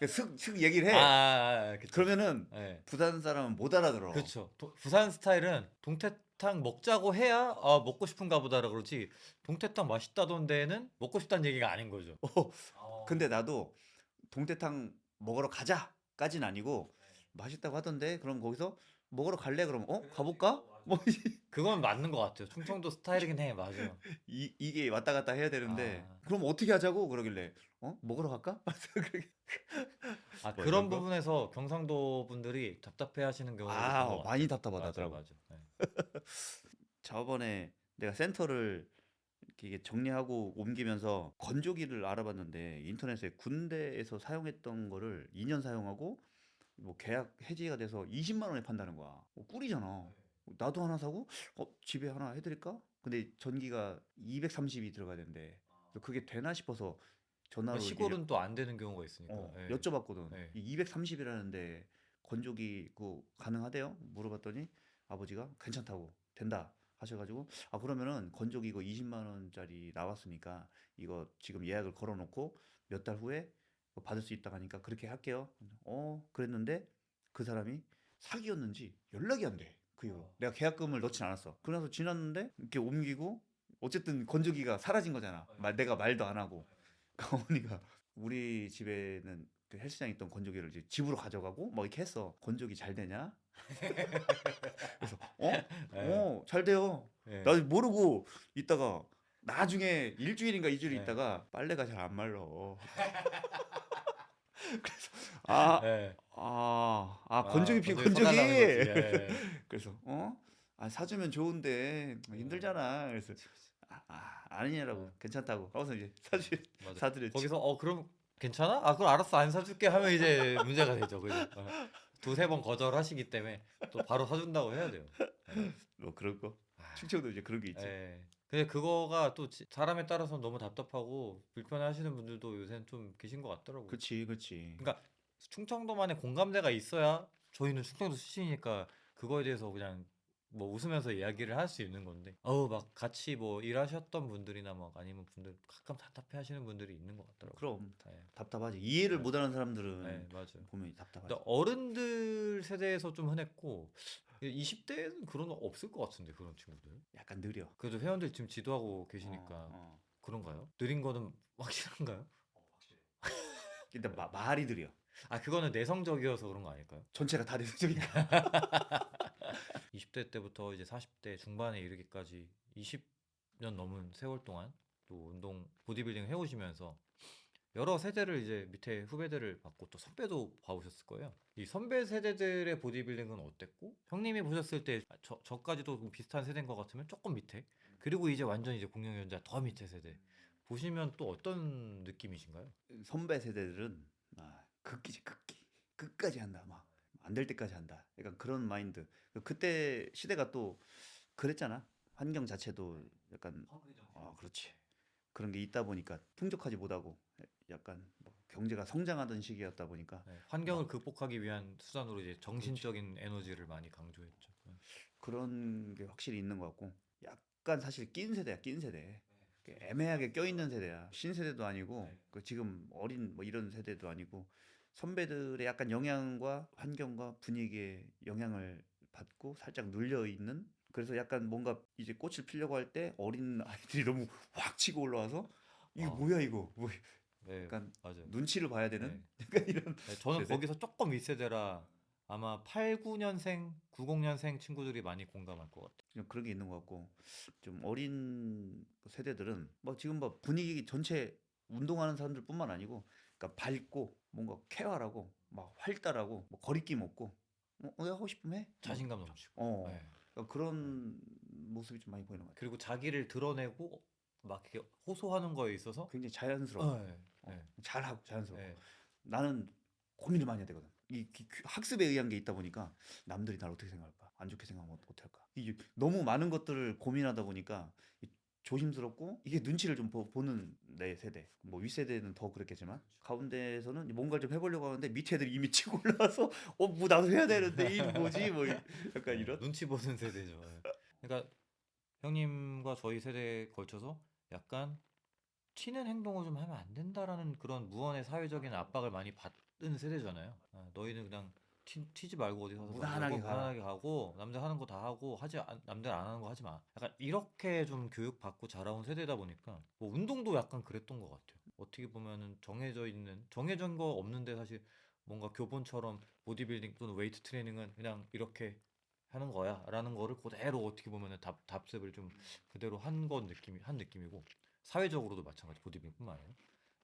슥슥 얘기를 해. 그쵸. 그러면은 네. 부산 사람은 못 알아들어. 그쵸. 부산 스타일은 동태탕 먹자고 해야 먹고 싶은가 보다라 그러지 동태탕 맛있다던 데는 먹고 싶다는 얘기가 아닌 거죠. 근데 나도 동태탕 먹으러 가자까진 아니고 맛있다고 하던데 그럼 거기서 먹으러 갈래? 그러면 가볼까? 뭐 그건 맞는 것 같아요. 충청도 스타일이긴 해. 맞아요. 이게 왔다 갔다 해야 되는데 아, 그럼 어떻게 하자고 그러길래 먹으러 갈까? 뭐 이런 그런 거? 부분에서 경상도 분들이 답답해 하시는 경우도 본 것 많이 같아요. 맞아, 답답하다더라고. 맞아. 네. 저번에 내가 센터를 이게 정리하고 옮기면서 건조기를 알아봤는데 인터넷에 군대에서 사용했던 거를 2년 사용하고 뭐 계약 해지가 돼서 20만 원에 판다는 거야. 꿀이잖아. 나도 하나 사고 집에 하나 해드릴까? 근데 전기가 230이 들어가야 된대. 그래서 그게 되나 싶어서 전화로 이렇게 시골은 또 안 되는 경우가 있으니까. 예. 여쭤봤거든. 예. 이 230이라는데 건조기 그거 가능하대요? 물어봤더니 아버지가 괜찮다고 된다 하셔가지고 그러면은 건조기 이거 20만 원짜리 나왔으니까 이거 지금 예약을 걸어놓고 몇 달 후에 받을 수 있다고 하니까 그렇게 할게요. 그랬는데 그 사람이 사기였는지 연락이 안 돼. 그 이후로 내가 계약금을 넣진 않았어. 그러나서 지났는데 이렇게 옮기고 어쨌든 건조기가 사라진 거잖아. 내가 말도 안 하고. 그 어머니가 우리 집에는 그 헬스장에 있던 건조기를 이제 집으로 가져가고 뭐 이렇게 했어. 건조기 잘 되냐? 그래서 예. 잘 돼요. 예. 나 모르고 있다가 나중에 일주일인가 이주일 예. 있다가 빨래가 잘 안 말러. 그래서 아, 예. 건조기 건조기 건조기. 사달라는 거지. 예. 그래서 사주면 좋은데 힘들잖아. 그래서 아니라고 예. 괜찮다고. 하고서 이제 맞아. 사드렸지. 거기서 그럼 괜찮아? 그럼 알았어 안 사줄게 하면 이제 문제가 되죠. 그죠? 두세 번 거절하시기 때문에 또 바로 사준다고 해야 돼요. 예. 뭐 그런 거. 아, 충청도 이제 그런 게 있지. 예. 근데 그거가 또 사람에 따라서 너무 답답하고 불편해하시는 분들도 요새는 좀 계신 것 같더라고요. 그치, 그치. 그러니까 충청도만의 공감대가 있어야 저희는 충청도 출신이니까 그거에 대해서 그냥 뭐 웃으면서 이야기를 할 수 있는 건데 막 같이 뭐 일하셨던 분들이나 막 아니면 분들 가끔 답답해 하시는 분들이 있는 것 같더라고요. 그럼 네, 답답하지. 이해를 네, 못하는 네, 사람들은 맞아요. 보면 근데 답답하지. 어른들 세대에서 좀 흔했고 20대에는 그런 거 없을 것 같은데 그런 친구들. 약간 느려. 그래도 회원들 지금 지도하고 어, 계시니까 어. 그런가요? 느린 거는 확실한가요? 일단 말이 느려. 그거는 내성적이어서 그런 거 아닐까요? 전체가 다 내성적이니까. 20대 때부터 이제 40대 중반에 이르기까지 20년 넘은 세월 동안 또 운동 보디빌딩 해오시면서 여러 세대를 이제 밑에 후배들을 봤고 또 선배도 봐오셨을 거예요. 이 선배 세대들의 보디빌딩은 어땠고 형님이 보셨을 때 저까지도 비슷한 세대인 것 같으면 조금 밑에 그리고 이제 완전 이제 공룡 연자 더 밑에 세대 보시면 또 어떤 느낌이신가요? 선배 세대들은 극기지 극기. 끝까지 한다. 막 안 될 때까지 한다. 약간 그런 마인드. 그때 시대가 또 그랬잖아. 환경 자체도 약간 그렇지. 그런 게 있다 보니까 풍족하지 못하고 약간 뭐 경제가 성장하던 시기였다 보니까 네, 환경을 막 극복하기 위한 수단으로 이제 그렇지. 정신적인 에너지를 많이 강조했죠. 네. 그런 게 확실히 있는 것 같고 약간 사실 낀 세대야, 낀 세대. 애매하게 껴있는 세대야. 신세대도 아니고 그 지금 어린 뭐 이런 세대도 아니고 선배들의 약간 영향과 환경과 분위기에 영향을 받고 살짝 눌려 있는 그래서 약간 뭔가 이제 꽃을 피려고 할 때 어린 아이들이 너무 확 치고 올라와서 이거 아, 뭐야 이거 뭐 네, 약간 맞아요. 눈치를 봐야 네. 되는 약간 이런 네, 저는 세대? 거기서 조금 윗세대라 아마 8, 9년생, 90년생 친구들이 많이 공감할 것 같아요. 좀 그런 게 있는 것 같고 좀 어린 세대들은 뭐 지금 뭐 분위기 전체 운동하는 사람들뿐만 아니고 그러니까 밝고 뭔가 쾌활하고 막 활달하고 뭐 거리낌 없고 내가 하고 싶으면 해. 뭐 자신감 넘치고. 어. 네. 그러니까 그런 모습이 좀 많이 보이는 것 같아. 그리고 자기를 드러내고 막 이렇게 호소하는 거에 있어서 굉장히 자연스러워. 네, 네, 잘하고 자연스럽고. 네. 나는 고민을 많이 해야 되거든. 학습에 의한 게 있다 보니까 남들이 날 어떻게 생각할까? 안 좋게 생각하면 어떡할까? 이게 너무 많은 것들을 고민하다 보니까 조심스럽고 이게 눈치를 좀 보는 내 세대. 뭐 윗세대는 더 그랬겠지만 가운데에서는 뭔가를 좀 해보려고 하는데 밑에 애들이 이미 치고 올라와서 뭐 나도 해야 되는데 이 뭐지? 뭐 약간 네, 이런? 눈치 보는 세대죠. 네. 그러니까 형님과 저희 세대에 걸쳐서 약간 튀는 행동을 좀 하면 안 된다라는 그런 무언의 사회적인 압박을 많이 받은 세대잖아요. 아, 너희는 그냥 튀지 말고 어디 가서 무난하게 놀고 가라. 무난하게 가고 남들 하는 거 다 하고 남들 안 하는 거 하지 마. 약간 이렇게 좀 교육받고 자라온 세대다 보니까 뭐 운동도 약간 그랬던 것 같아요. 어떻게 보면은 정해진 거 없는데 사실 뭔가 교본처럼 보디빌딩 또는 웨이트 트레이닝은 그냥 이렇게 하는 거야라는 거를 그대로 어떻게 보면은 답습을 좀 그대로 한 느낌이고 사회적으로도 마찬가지 보디빌딩뿐만 아니라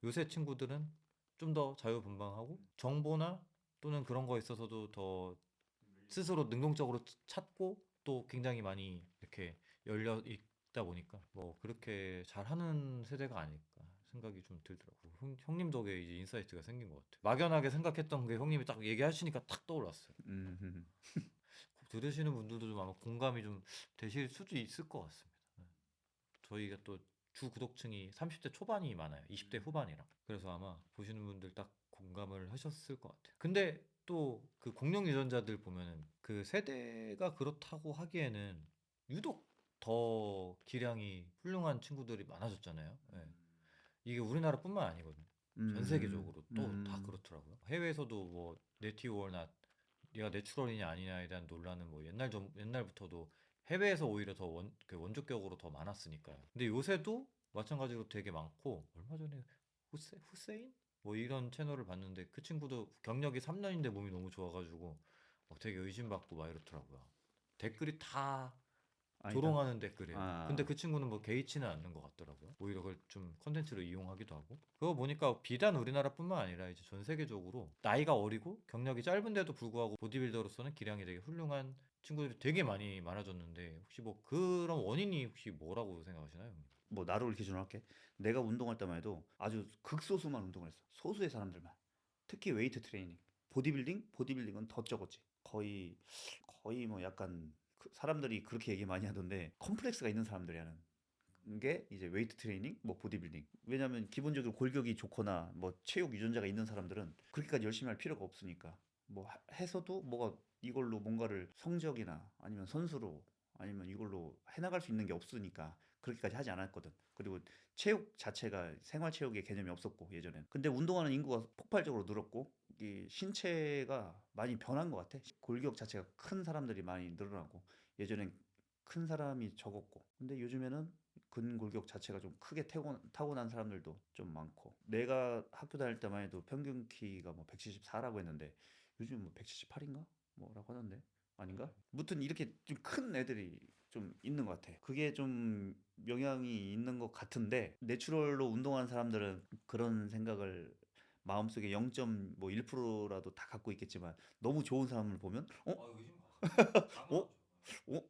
요새 친구들은 좀 더 자유분방하고 정보나 또는 그런 거에 있어서도 더 스스로 능동적으로 찾고 또 굉장히 많이 이렇게 열려 있다 보니까 뭐 그렇게 잘하는 세대가 아닐까 생각이 좀 들더라고요. 형님 덕에 이제 인사이트가 생긴 것 같아요. 막연하게 생각했던 게 형님이 딱 얘기하시니까 탁 떠올랐어요. 음. 들으시는 분들도 좀 아마 공감이 좀 되실 수도 있을 것 같습니다. 네. 저희가 또 주 구독층이 30대 초반이 많아요. 20대 후반이랑. 그래서 아마 보시는 분들 딱 공감을 하셨을 것 같아요. 근데 또 그 공룡 유전자들 보면은 그 세대가 그렇다고 하기에는 유독 더 기량이 훌륭한 친구들이 많아졌잖아요. 예. 이게 우리나라뿐만 아니거든요. 전 음. 세계적으로 또 다 음. 그렇더라고요. 해외에서도 뭐 네티 월낫 얘가 내추럴이냐 아니냐에 대한 논란은 뭐 옛날부터도 해외에서 오히려 더 그 원조격으로 더 많았으니까요. 근데 요새도 마찬가지로 되게 많고 얼마 전에 후세인 뭐 이런 채널을 봤는데 그 친구도 경력이 3년인데 몸이 너무 좋아가지고 막 되게 의심받고 막 이렇더라고요. 댓글이 다 아니다. 조롱하는 댓글이에요. 근데 아. 그 친구는 뭐 개의치는 않는 것 같더라고요. 오히려 그걸 좀 컨텐츠로 이용하기도 하고. 그거 보니까 비단 우리나라뿐만 아니라 이제 전 세계적으로 나이가 어리고 경력이 짧은데도 불구하고 보디빌더로서는 기량이 되게 훌륭한 친구들이 되게 많이 많아졌는데 혹시 뭐 그런 원인이 혹시 뭐라고 생각하시나요? 뭐 나를 기준으로 할게. 내가 운동할 때만 해도 아주 극소수만 운동을 했어. 소수의 사람들만. 특히 웨이트 트레이닝. 보디빌딩은 더 적었지. 거의 뭐 약간 사람들이 그렇게 얘기 많이 하던데 컴플렉스가 있는 사람들이 하는 게 이제 웨이트 트레이닝, 뭐 보디빌딩. 왜냐면 기본적으로 골격이 좋거나 뭐 체육 유전자가 있는 사람들은 그렇게까지 열심히 할 필요가 없으니까 뭐 해서도 뭐가 이걸로 뭔가를 성적이나 아니면 선수로 아니면 이걸로 해나갈 수 있는 게 없으니까 그렇게까지 하지 않았거든. 그리고 체육 자체가 생활체육의 개념이 없었고 예전엔. 근데 운동하는 인구가 폭발적으로 늘었고 이 신체가 많이 변한 것 같아. 골격 자체가 큰 사람들이 많이 늘어나고 예전엔 큰 사람이 적었고 근데 요즘에는 근골격 자체가 좀 크게 타고난 사람들도 좀 많고 내가 학교 다닐 때만 해도 평균 키가 뭐 174라고 했는데 요즘 뭐 178인가 뭐라고 하던데 아닌가? 무튼 이렇게 좀 큰 애들이 좀 있는 것 같아. 그게 좀 영향이 있는 것 같은데 내추럴로 운동하는 사람들은 그런 생각을 마음속에 0.1%라도 다 갖고 있겠지만 너무 좋은 사람을 보면 의심 가죠. 어? 당연하죠. 어?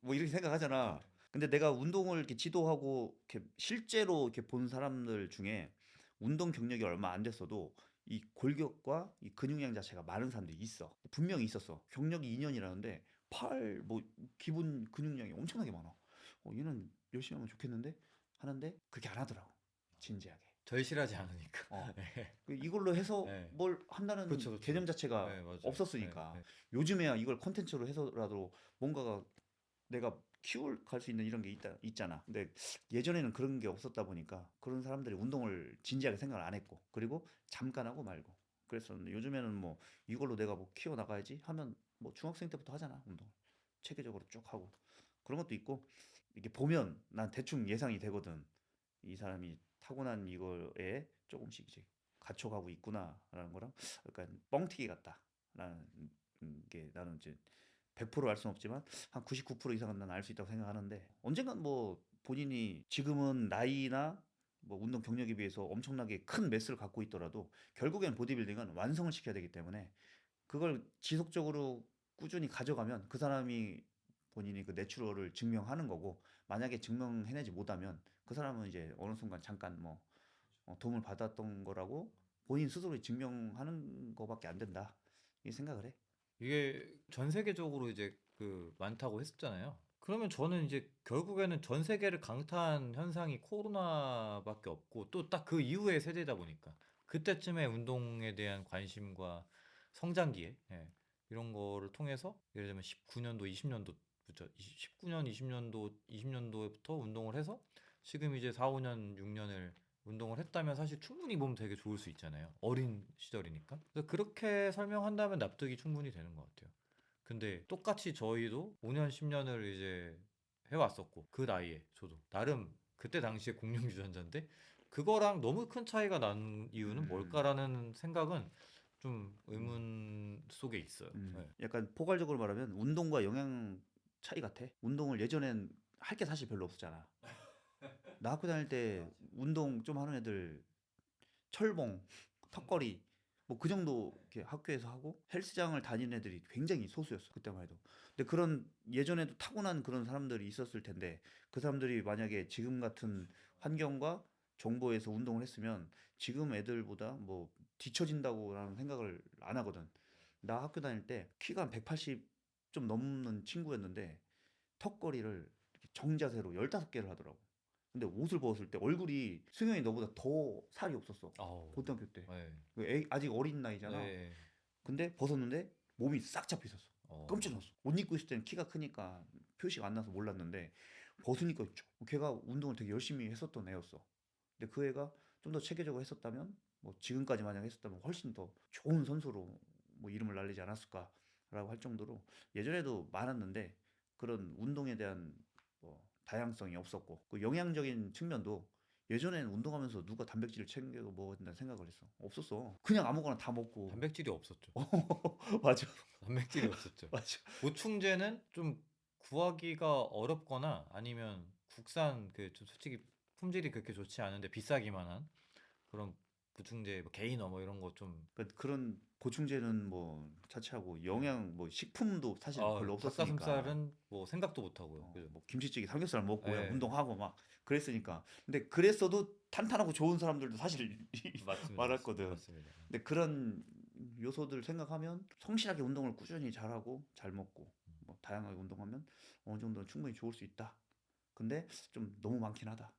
뭐 이렇게 생각하잖아. 근데 내가 운동을 이렇게 지도하고 이렇게 실제로 이렇게 본 사람들 중에 운동 경력이 얼마 안 됐어도 이 골격과 이 근육량 자체가 많은 사람들이 있어. 분명히 있었어. 경력이 2년이라는데 팔 뭐 기본 근육량이 엄청나게 많아. 얘는 열심히 하면 좋겠는데 하는데 그렇게 안 하더라고. 진지하게. 절실하지 않으니까. 어. 네. 이걸로 해서 네. 뭘 한다는 그렇죠, 그렇죠, 개념 그렇죠. 자체가 네, 맞아요. 네, 없었으니까 네. 요즘에야 이걸 컨텐츠로 해서라도 뭔가가 내가 키울 갈 수 있는 이런 게 있잖아. 근데 예전에는 그런 게 없었다 보니까 그런 사람들이 운동을 진지하게 생각을 안 했고 그리고 잠깐 하고 말고 그랬었는데 요즘에는 뭐 이걸로 내가 뭐 키워 나가야지 하면 뭐 중학생 때부터 하잖아 운동 체계적으로 쭉 하고 그런 것도 있고 이렇게 보면 난 대충 예상이 되거든. 이 사람이 타고난 이거에 조금씩 이제 갖춰가고 있구나라는 거랑 약간 뻥튀기 같다라는 게 나는 이제 100%알 수는 없지만 한 99% 이상은 난 알 수 있다고 생각하는데 언젠간 뭐 본인이 지금은 나이나 뭐 운동 경력에 비해서 엄청나게 큰 매스를 갖고 있더라도 결국엔 보디빌딩은 완성을 시켜야 되기 때문에 그걸 지속적으로 꾸준히 가져가면 그 사람이 본인이 그 내추럴을 증명하는 거고 만약에 증명해내지 못하면 그 사람은 이제 어느 순간 잠깐 뭐 도움을 받았던 거라고 본인 스스로 증명하는 거밖에 안 된다 이 생각을 해. 이게 전 세계적으로 이제 그 많다고 했었잖아요. 그러면 저는 이제 결국에는 전 세계를 강타한 현상이 코로나밖에 없고 또 딱 그 이후의 세대다 보니까 그때쯤에 운동에 대한 관심과 성장기에 예, 이런 거를 통해서 예를 들면 19년도, 20년도부터 19년, 20년도, 20년도부터 운동을 해서 지금 이제 4, 5년, 6년을 운동을 했다면 사실 충분히 몸 되게 좋을 수 있잖아요. 어린 시절이니까. 그래서 그렇게 설명한다면 납득이 충분히 되는 것 같아요. 근데 똑같이 저희도 5년, 10년을 이제 해왔었고 그 나이에 저도 나름 그때 당시에 공룡 유전자인데 그거랑 너무 큰 차이가 난 이유는 음, 뭘까라는 생각은 좀 음, 의문 속에 있어요. 네. 약간 포괄적으로 말하면 운동과 영양 차이 같아. 운동을 예전엔 할 게 사실 별로 없었잖아. 나 학교 다닐 때 운동 좀 하는 애들 철봉, 턱걸이 뭐 그 정도 이렇게 학교에서 하고 헬스장을 다니는 애들이 굉장히 소수였어 그때만 해도. 근데 그런 예전에도 타고난 그런 사람들이 있었을 텐데 그 사람들이 만약에 지금 같은 환경과 정보에서 운동을 했으면 지금 애들보다 뭐 뒤처진다고라는 생각을 안 하거든. 나 학교 다닐 때 키가 180 좀 넘는 친구였는데 턱걸이를 이렇게 정자세로 15개를 하더라고. 근데 옷을 벗었을 때 얼굴이 승현이 너보다 더 살이 없었어. 아우, 고등학교 때. 네. 아직 어린 나이잖아. 네. 근데 벗었는데 몸이 싹 잡혀 있었어. 어, 깜짝 놀랐어. 옷 입고 있을 때는 키가 크니까 표시가 안 나서 몰랐는데 벗으니까 걔가 운동을 되게 열심히 했었던 애였어. 근데 그 애가 좀 더 체계적으로 했었다면 뭐 지금까지 만약 했었다면 훨씬 더 좋은 선수로 뭐 이름을 날리지 않았을까라고 할 정도로 예전에도 많았는데 그런 운동에 대한 뭐 다양성이 없었고 그 영양적인 측면도 예전에는 운동하면서 누가 단백질을 챙겨 먹었다는 생각을 했어. 없었어. 그냥 아무거나 다 먹고. 단백질이 없었죠. 맞아. 단백질이 없었죠. 맞아. 보충제는 좀 구하기가 어렵거나 아니면 국산 좀 솔직히 품질이 그렇게 좋지 않은데 비싸기만 한 그런 보충제 뭐 게이너 뭐 이런 거좀 그런 보충제는 뭐 차치하고 네. 영양 뭐 식품도 사실 아, 별로 없었으니까 닭가슴살은 뭐 생각도 못 하고요. 그죠? 뭐 김치찌개 삼겹살 먹고 그냥 예. 운동하고 막 그랬으니까 근데 그랬어도 탄탄하고 좋은 사람들도 사실 맞습니다. 맞습니다. 많았거든. 맞습니다. 근데 그런 요소들 생각하면 성실하게 운동을 꾸준히 잘하고 잘 먹고 뭐 다양하게 운동하면 어느 정도는 충분히 좋을 수 있다. 근데 좀 너무 많긴 하다.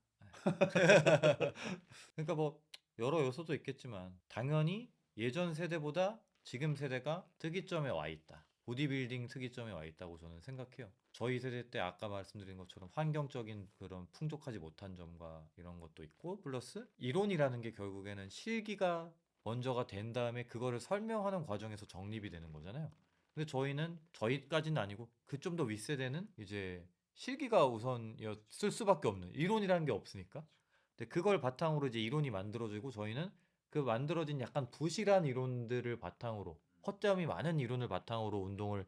그러니까 뭐 여러 요소도 있겠지만 당연히 예전 세대보다 지금 세대가 특이점에 와 있다. 보디빌딩 특이점에 와 있다고 저는 생각해요. 저희 세대 때 아까 말씀드린 것처럼 환경적인 그런 풍족하지 못한 점과 이런 것도 있고 플러스 이론이라는 게 결국에는 실기가 먼저가 된 다음에 그거를 설명하는 과정에서 정립이 되는 거잖아요. 근데 저희는 저희까지는 아니고 그 좀 더 윗세대는 이제 실기가 우선이었을 수밖에 없는 이론이라는 게 없으니까 근데 그걸 바탕으로 이제 이론이 만들어지고 저희는 그 만들어진 약간 부실한 이론들을 바탕으로 허점이 많은 이론을 바탕으로 운동을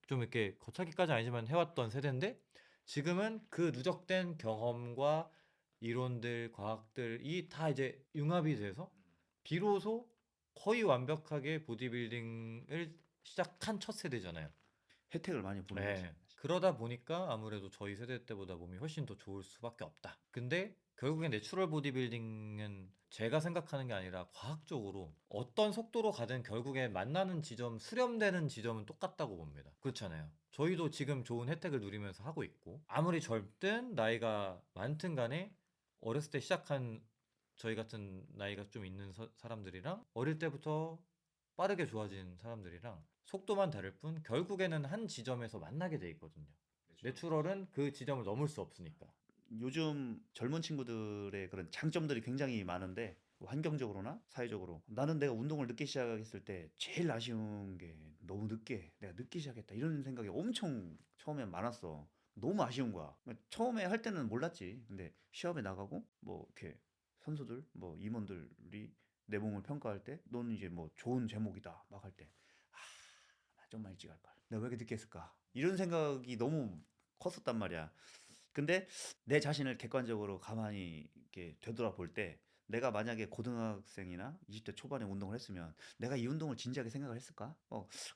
좀 이렇게 겉핥기까지 아니지만 해왔던 세대인데 지금은 그 누적된 경험과 이론들, 과학들이 다 이제 융합이 돼서 비로소 거의 완벽하게 보디빌딩을 시작한 첫 세대잖아요. 혜택을 많이 보는 거지. 네. 그러다 보니까 아무래도 저희 세대 때보다 몸이 훨씬 더 좋을 수밖에 없다. 근데 결국엔 내추럴 보디빌딩은 제가 생각하는 게 아니라 과학적으로 어떤 속도로 가든 결국에 만나는 지점, 수렴되는 지점은 똑같다고 봅니다. 그렇잖아요. 저희도 지금 좋은 혜택을 누리면서 하고 있고 아무리 젊든 나이가 많든 간에 어렸을 때 시작한 저희 같은 나이가 좀 있는 사람들이랑 어릴 때부터 빠르게 좋아진 사람들이랑 속도만 다를 뿐 결국에는 한 지점에서 만나게 돼 있거든요. 내추럴은 그 지점을 넘을 수 없으니까. 요즘 젊은 친구들의 그런 장점들이 굉장히 많은데 뭐 환경적으로나 사회적으로 나는 내가 운동을 늦게 시작했을 때 제일 아쉬운 게 너무 늦게 내가 늦게 시작했다 이런 생각이 엄청 처음에 많았어. 너무 아쉬운 거야. 처음에 할 때는 몰랐지. 근데 시합에 나가고 뭐 이렇게 선수들 뭐 임원들이 내 몸을 평가할 때 너는 이제 뭐 좋은 제목이다 막 할 때 아, 나 좀만 일찍 할 걸. 내가 왜 이렇게 늦게 했을까? 이런 생각이 너무 컸었단 말이야. 근데 내 자신을 객관적으로 가만히 이렇게 되돌아볼 때 내가 만약에 고등학생이나 20대 초반에 운동을 했으면 내가 이 운동을 진지하게 생각을 했을까?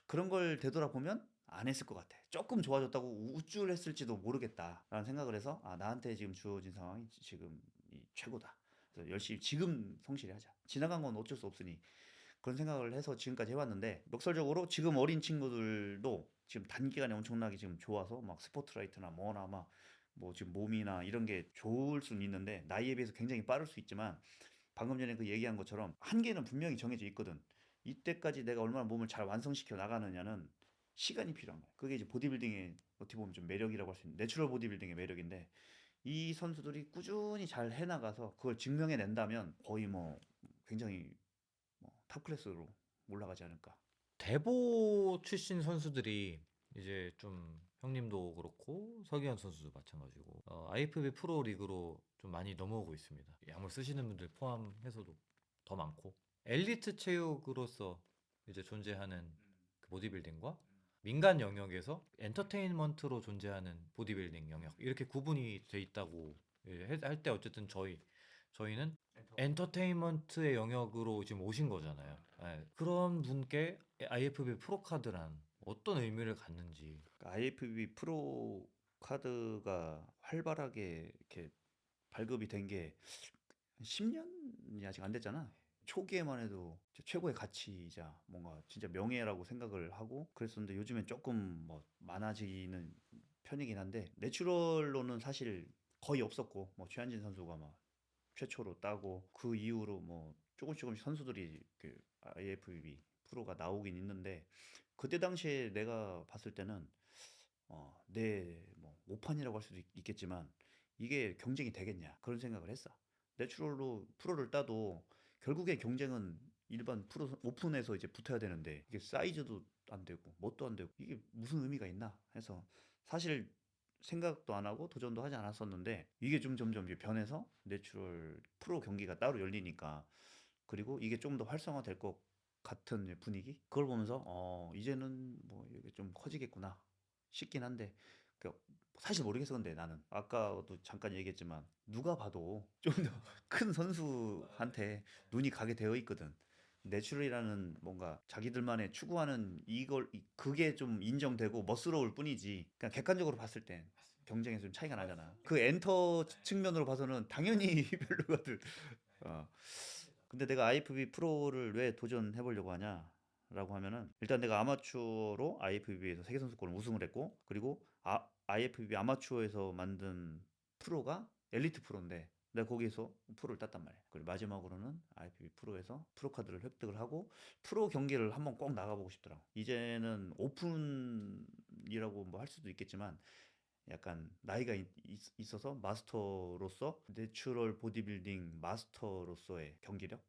그런 걸 되돌아보면 안 했을 것 같아. 조금 좋아졌다고 우쭐했을지도 모르겠다라는 생각을 해서 아, 나한테 지금 주어진 상황이 지금 이 최고다. 그래서 열심히 지금 성실히 하자. 지나간 건 어쩔 수 없으니 그런 생각을 해서 지금까지 해왔는데 역설적으로 지금 어린 친구들도 지금 단기간에 엄청나게 지금 좋아서 막 스포트라이트나 뭐나 막 뭐 지금 몸이나 이런 게 좋을 수는 있는데 나이에 비해서 굉장히 빠를 수 있지만 방금 전에 그 얘기한 것처럼 한계는 분명히 정해져 있거든. 이때까지 내가 얼마나 몸을 잘 완성시켜 나가느냐는 시간이 필요한 거야. 그게 이제 보디빌딩의 어떻게 보면 좀 매력이라고 할 수 있는 내추럴 보디빌딩의 매력인데 이 선수들이 꾸준히 잘 해나가서 그걸 증명해낸다면 거의 뭐 굉장히 탑 클래스로 올라가지 않을까. 대보 출신 선수들이 이제 좀 형님도 그렇고 서기현 선수도 마찬가지고 IFB 프로 리그로 좀 많이 넘어오고 있습니다. 약물 쓰시는 분들 포함해서도 더 많고 엘리트 체육으로서 이제 존재하는 그 보디빌딩과 민간 영역에서 엔터테인먼트로 존재하는 보디빌딩 영역 이렇게 구분이 돼 있다고 할 때 어쨌든 저희는 엔터테인먼트의 영역으로 지금 오신 거잖아요. 예, 그런 분께 IFB 프로카드란 어떤 의미를 갖는지. IFBB 프로 카드가 활발하게 이렇게 발급이 된 게 10년이 아직 안 됐잖아. 초기에만 해도 최고의 가치이자 뭔가 진짜 명예라고 생각을 하고 그랬었는데 요즘엔 조금 뭐 많아지는 편이긴 한데 내추럴로는 사실 거의 없었고 뭐 최한진 선수가 막 최초로 따고 그 이후로 뭐 조금씩 선수들이 그 IFBB 프로가 나오긴 있는데 그때 당시에 내가 봤을 때는 내 뭐 오판이라고 할 수도 있겠지만 이게 경쟁이 되겠냐 그런 생각을 했어. 내추럴로 프로를 따도 결국에 경쟁은 일반 프로 오픈에서 이제 붙어야 되는데 이게 사이즈도 안 되고 뭣도 안 되고 이게 무슨 의미가 있나 해서 사실 생각도 안 하고 도전도 하지 않았었는데 이게 좀 점점 이제 변해서 내추럴 프로 경기가 따로 열리니까 그리고 이게 좀 더 활성화될 것 같은 분위기 그걸 보면서 이제는 뭐 이게 좀 커지겠구나 싶긴 한데 그 사실 모르겠어. 근데 나는 아까도 잠깐 얘기했지만 누가 봐도 좀 더 큰 선수한테 눈이 가게 되어 있거든. 내추럴이라는 뭔가 자기들만의 추구하는 그게 좀 인정되고 멋스러울 뿐이지. 그냥 객관적으로 봤을 땐 경쟁에서 좀 차이가 나잖아. 그 엔터 측면으로 봐서는 당연히 별로거든. 어. 근데 내가 IFB 프로를 왜 도전해 보려고 하냐라고 하면은 일단 내가 아마추어로 IFBB에서 세계 선수권을 우승을 했고 그리고 IFBB 아마추어에서 만든 프로가 엘리트 프로인데 내가 거기에서 프로를 땄단 말이야. 그리고 마지막으로는 IFB 프로에서 프로 카드를 획득을 하고 프로 경기를 한번 꼭 나가보고 싶더라고. 이제는 오픈이라고 뭐 할 수도 있겠지만 약간 나이가 있어서 마스터로서 내추럴 보디빌딩 마스터로서의 경기력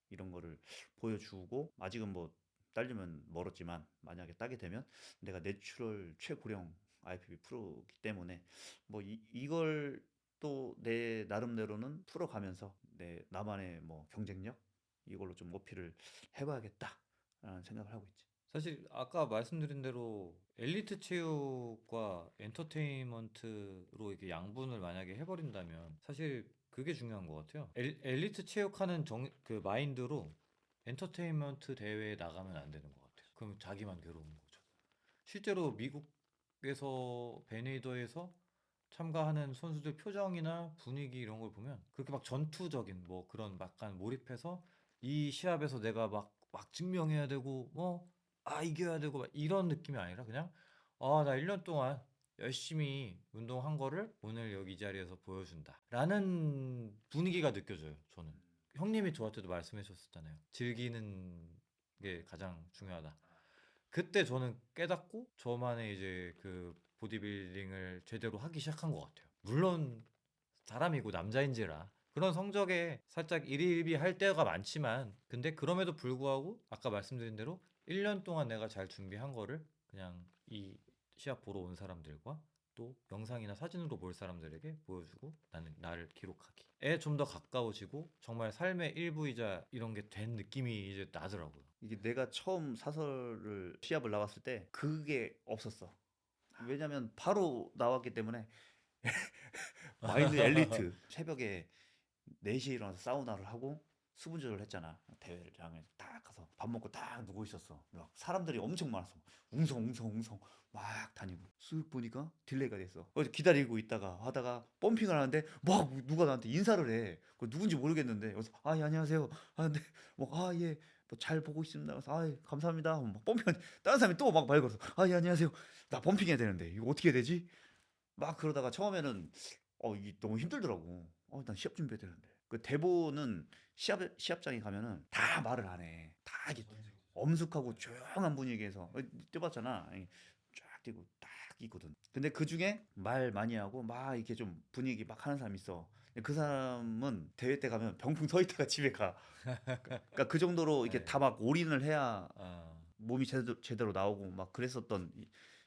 이런 거를 보여주고 아직은 뭐 딸려면 멀었지만 만약에 따게 되면 내가 내추럴 최고령 IFB 프로기 때문에 뭐 이걸 또 내 나름대로는 풀어가면서 내 나만의 뭐 경쟁력 이걸로 좀 어필을 해봐야겠다라는 생각을 하고 있지. 사실 아까 말씀드린 대로 엘리트 체육과 엔터테인먼트로 이렇게 양분을 만약에 해버린다면 사실 그게 중요한 것 같아요. 엘리트 체육하는 그 마인드로 엔터테인먼트 대회에 나가면 안 되는 것 같아요. 그럼 자기만 괴로운 거죠. 실제로 미국 시합에서 베네이더에서 참가하는 선수들 표정이나 분위기 이런 걸 보면 그렇게 막 전투적인 뭐 그런 약간 몰입해서 이 시합에서 내가 막 증명해야 되고 이겨야 되고 막 이런 느낌이 아니라 그냥 나 1년 동안 열심히 운동한 거를 오늘 여기 이 자리에서 보여준다 라는 분위기가 느껴져요. 저는 형님이 저한테도 말씀해 주셨잖아요. 즐기는 게 가장 중요하다. 그때 저는 깨닫고 저만의 이제 그 보디빌딩을 제대로 하기 시작한 것 같아요. 물론 사람이고 남자인지라 그런 성적에 살짝 일희일비할 때가 많지만 근데 그럼에도 불구하고 아까 말씀드린 대로 1년 동안 내가 잘 준비한 거를 그냥 이 시합 보러 온 사람들과 또 영상이나 사진으로 볼 사람들에게 보여주고 나는 나를 기록하기에 좀 더 가까워지고 정말 삶의 일부이자 이런 게 된 느낌이 이제 나더라고요. 이게 내가 처음 사설을 시합을 나왔을 때 그게 없었어. 왜냐면 바로 나왔기 때문에 마인드 엘리트 새벽에 4시에 일어나서 사우나를 하고 수분 조절을 했잖아. 대회장에 딱 가서 밥 먹고 딱 누워 있었어. 막 사람들이 엄청 많았어. 웅성웅성웅성 막 다니고 쓱 보니까 딜레이가 됐어. 그래서 기다리고 있다가 하다가 펌핑을 하는데 막 누가 나한테 인사를 해. 그 누군지 모르겠는데 그래서 예, 안녕하세요 하는데 예, 뭐 잘 보고 있습니다. 그래서 예, 감사합니다. 막 펌핑 다른 사람이 또 막 말 걸어서 예, 안녕하세요. 나 펌핑해야 되는데 이거 어떻게 해야 되지? 막 그러다가 처음에는 이게 너무 힘들더라고. 난 시합 준비해야 되는데. 그 대본은 시합장에 가면은 다 말을 안 해. 다 이게 엄숙하고 조용한 분위기에서 뛰어봤잖아. 쫙 뛰고 딱 있거든. 근데 그 중에 말 많이 하고 막 이렇게 좀 분위기 막 하는 사람이 있어. 근데 그 사람은 대회 때 가면 병풍 서 있다가 집에 가. 그러니까 그 정도로 이렇게 네. 다 막 올인을 해야 아, 몸이 제대로 나오고 막 그랬었던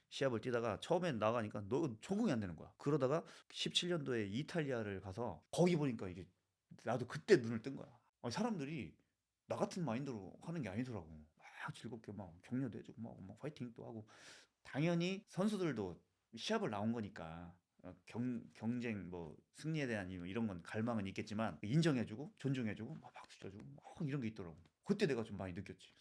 시합을 뛰다가 처음엔 나가니까 너 적응이 안 되는 거야. 그러다가 17년도에 이탈리아를 가서 거기 보니까 이게 나도 그때 눈을 뜬 거야. 사람들이 나 같은 마인드로 하는 게 아니더라고. 막 즐겁게 막 격려도 해주고 막 파이팅 또 하고 당연히 선수들도 시합을 나온 거니까 경쟁 뭐 승리에 대한 이런 건 갈망은 있겠지만 인정해주고 존중해주고 막 박수 쳐주고 막 이런 게 있더라고. 그때 내가 좀 많이 느꼈지.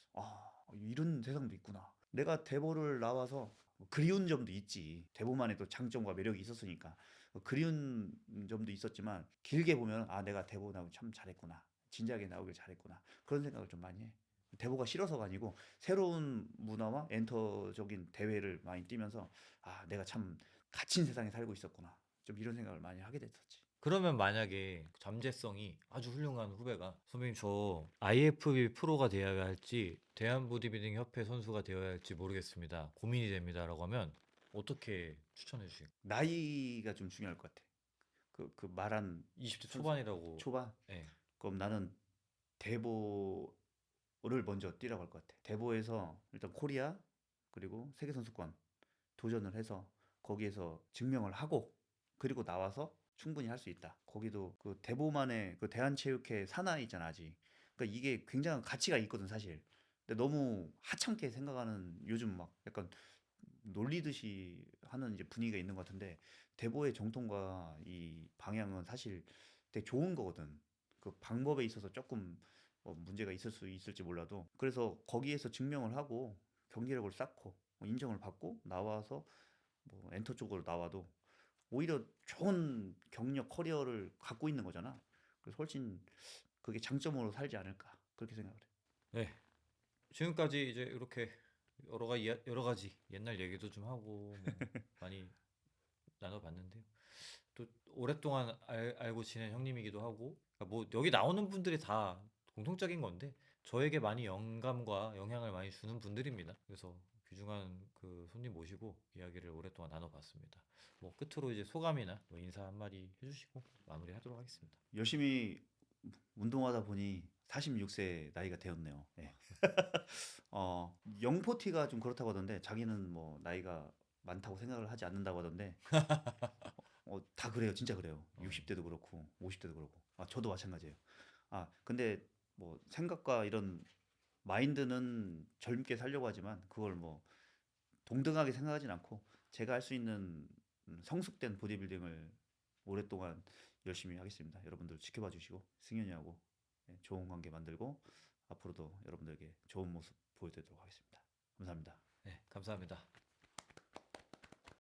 이런 세상도 있구나. 내가 대보를 나와서 뭐 그리운 점도 있지. 대보만의 또 장점과 매력이 있었으니까 그리운 점도 있었지만 길게 보면 내가 대보 나오기 참 잘했구나. 진작에 나오길 잘했구나. 그런 생각을 좀 많이 해. 대보가 싫어서가 아니고 새로운 문화와 엔터적인 대회를 많이 뛰면서 내가 참 갇힌 세상에 살고 있었구나. 좀 이런 생각을 많이 하게 됐었지. 그러면 만약에 잠재성이 아주 훌륭한 후배가 선배님 저 IFB 프로가 되어야 할지 대한보디빌딩 협회 선수가 되어야 할지 모르겠습니다. 고민이 됩니다라고 하면 어떻게 추천해 주실까요? 나이가 좀 중요할 것 같아. 그 말한 20대 선수 초반이라고. 초반. 네. 그럼 나는 대보를 먼저 뛰라고 할 것 같아. 대보에서 일단 코리아 그리고 세계 선수권 도전을 해서 거기에서 증명을 하고 그리고 나와서 충분히 할 수 있다. 거기도 그 대보만의 그 대한체육회 산하에 있잖아 아직. 그러니까 이게 굉장한 가치가 있거든 사실. 근데 너무 하찮게 생각하는 요즘 막 약간 놀리듯이 하는 이제 분위기가 있는 것 같은데 대보의 정통과 이 방향은 사실 되게 좋은 거거든. 그 방법에 있어서 조금 뭐 문제가 있을 수 있을지 몰라도 그래서 거기에서 증명을 하고 경기력을 쌓고 뭐 인정을 받고 나와서 뭐 엔터 쪽으로 나와도 오히려 좋은 경력 커리어를 갖고 있는 거잖아. 그래서 훨씬 그게 장점으로 살지 않을까 그렇게 생각을 해. 네. 지금까지 이제 이렇게 여러 가지 옛날 얘기도 좀 하고 뭐 많이 나눠봤는데요. 또 오랫동안 알고 지낸 형님이기도 하고 그러니까 뭐 여기 나오는 분들이 다 공통적인 건데 저에게 많이 영감과 영향을 많이 주는 분들입니다. 그래서 귀중한 그 손님 모시고 이야기를 오랫동안 나눠봤습니다. 뭐 끝으로 이제 소감이나 뭐 인사 한마디 해주시고 마무리하도록 하겠습니다. 열심히 운동하다 보니 46세 나이가 되었네요. 예. 영포티가 좀 그렇다고 하던데 자기는 뭐 나이가 많다고 생각을 하지 않는다고 하던데 다 그래요. 진짜 그래요. 어, 60대도 그렇고 50대도 그렇고. 저도 마찬가지예요. 근데 뭐 생각과 이런 마인드는 젊게 살려고 하지만 그걸 뭐 동등하게 생각하진 않고 제가 할 수 있는 성숙된 보디빌딩을 오랫동안 열심히 하겠습니다. 여러분들 지켜봐 주시고 승현이하고 좋은 관계 만들고 앞으로도 여러분들에게 좋은 모습 보여드리도록 하겠습니다. 감사합니다. 네, 감사합니다.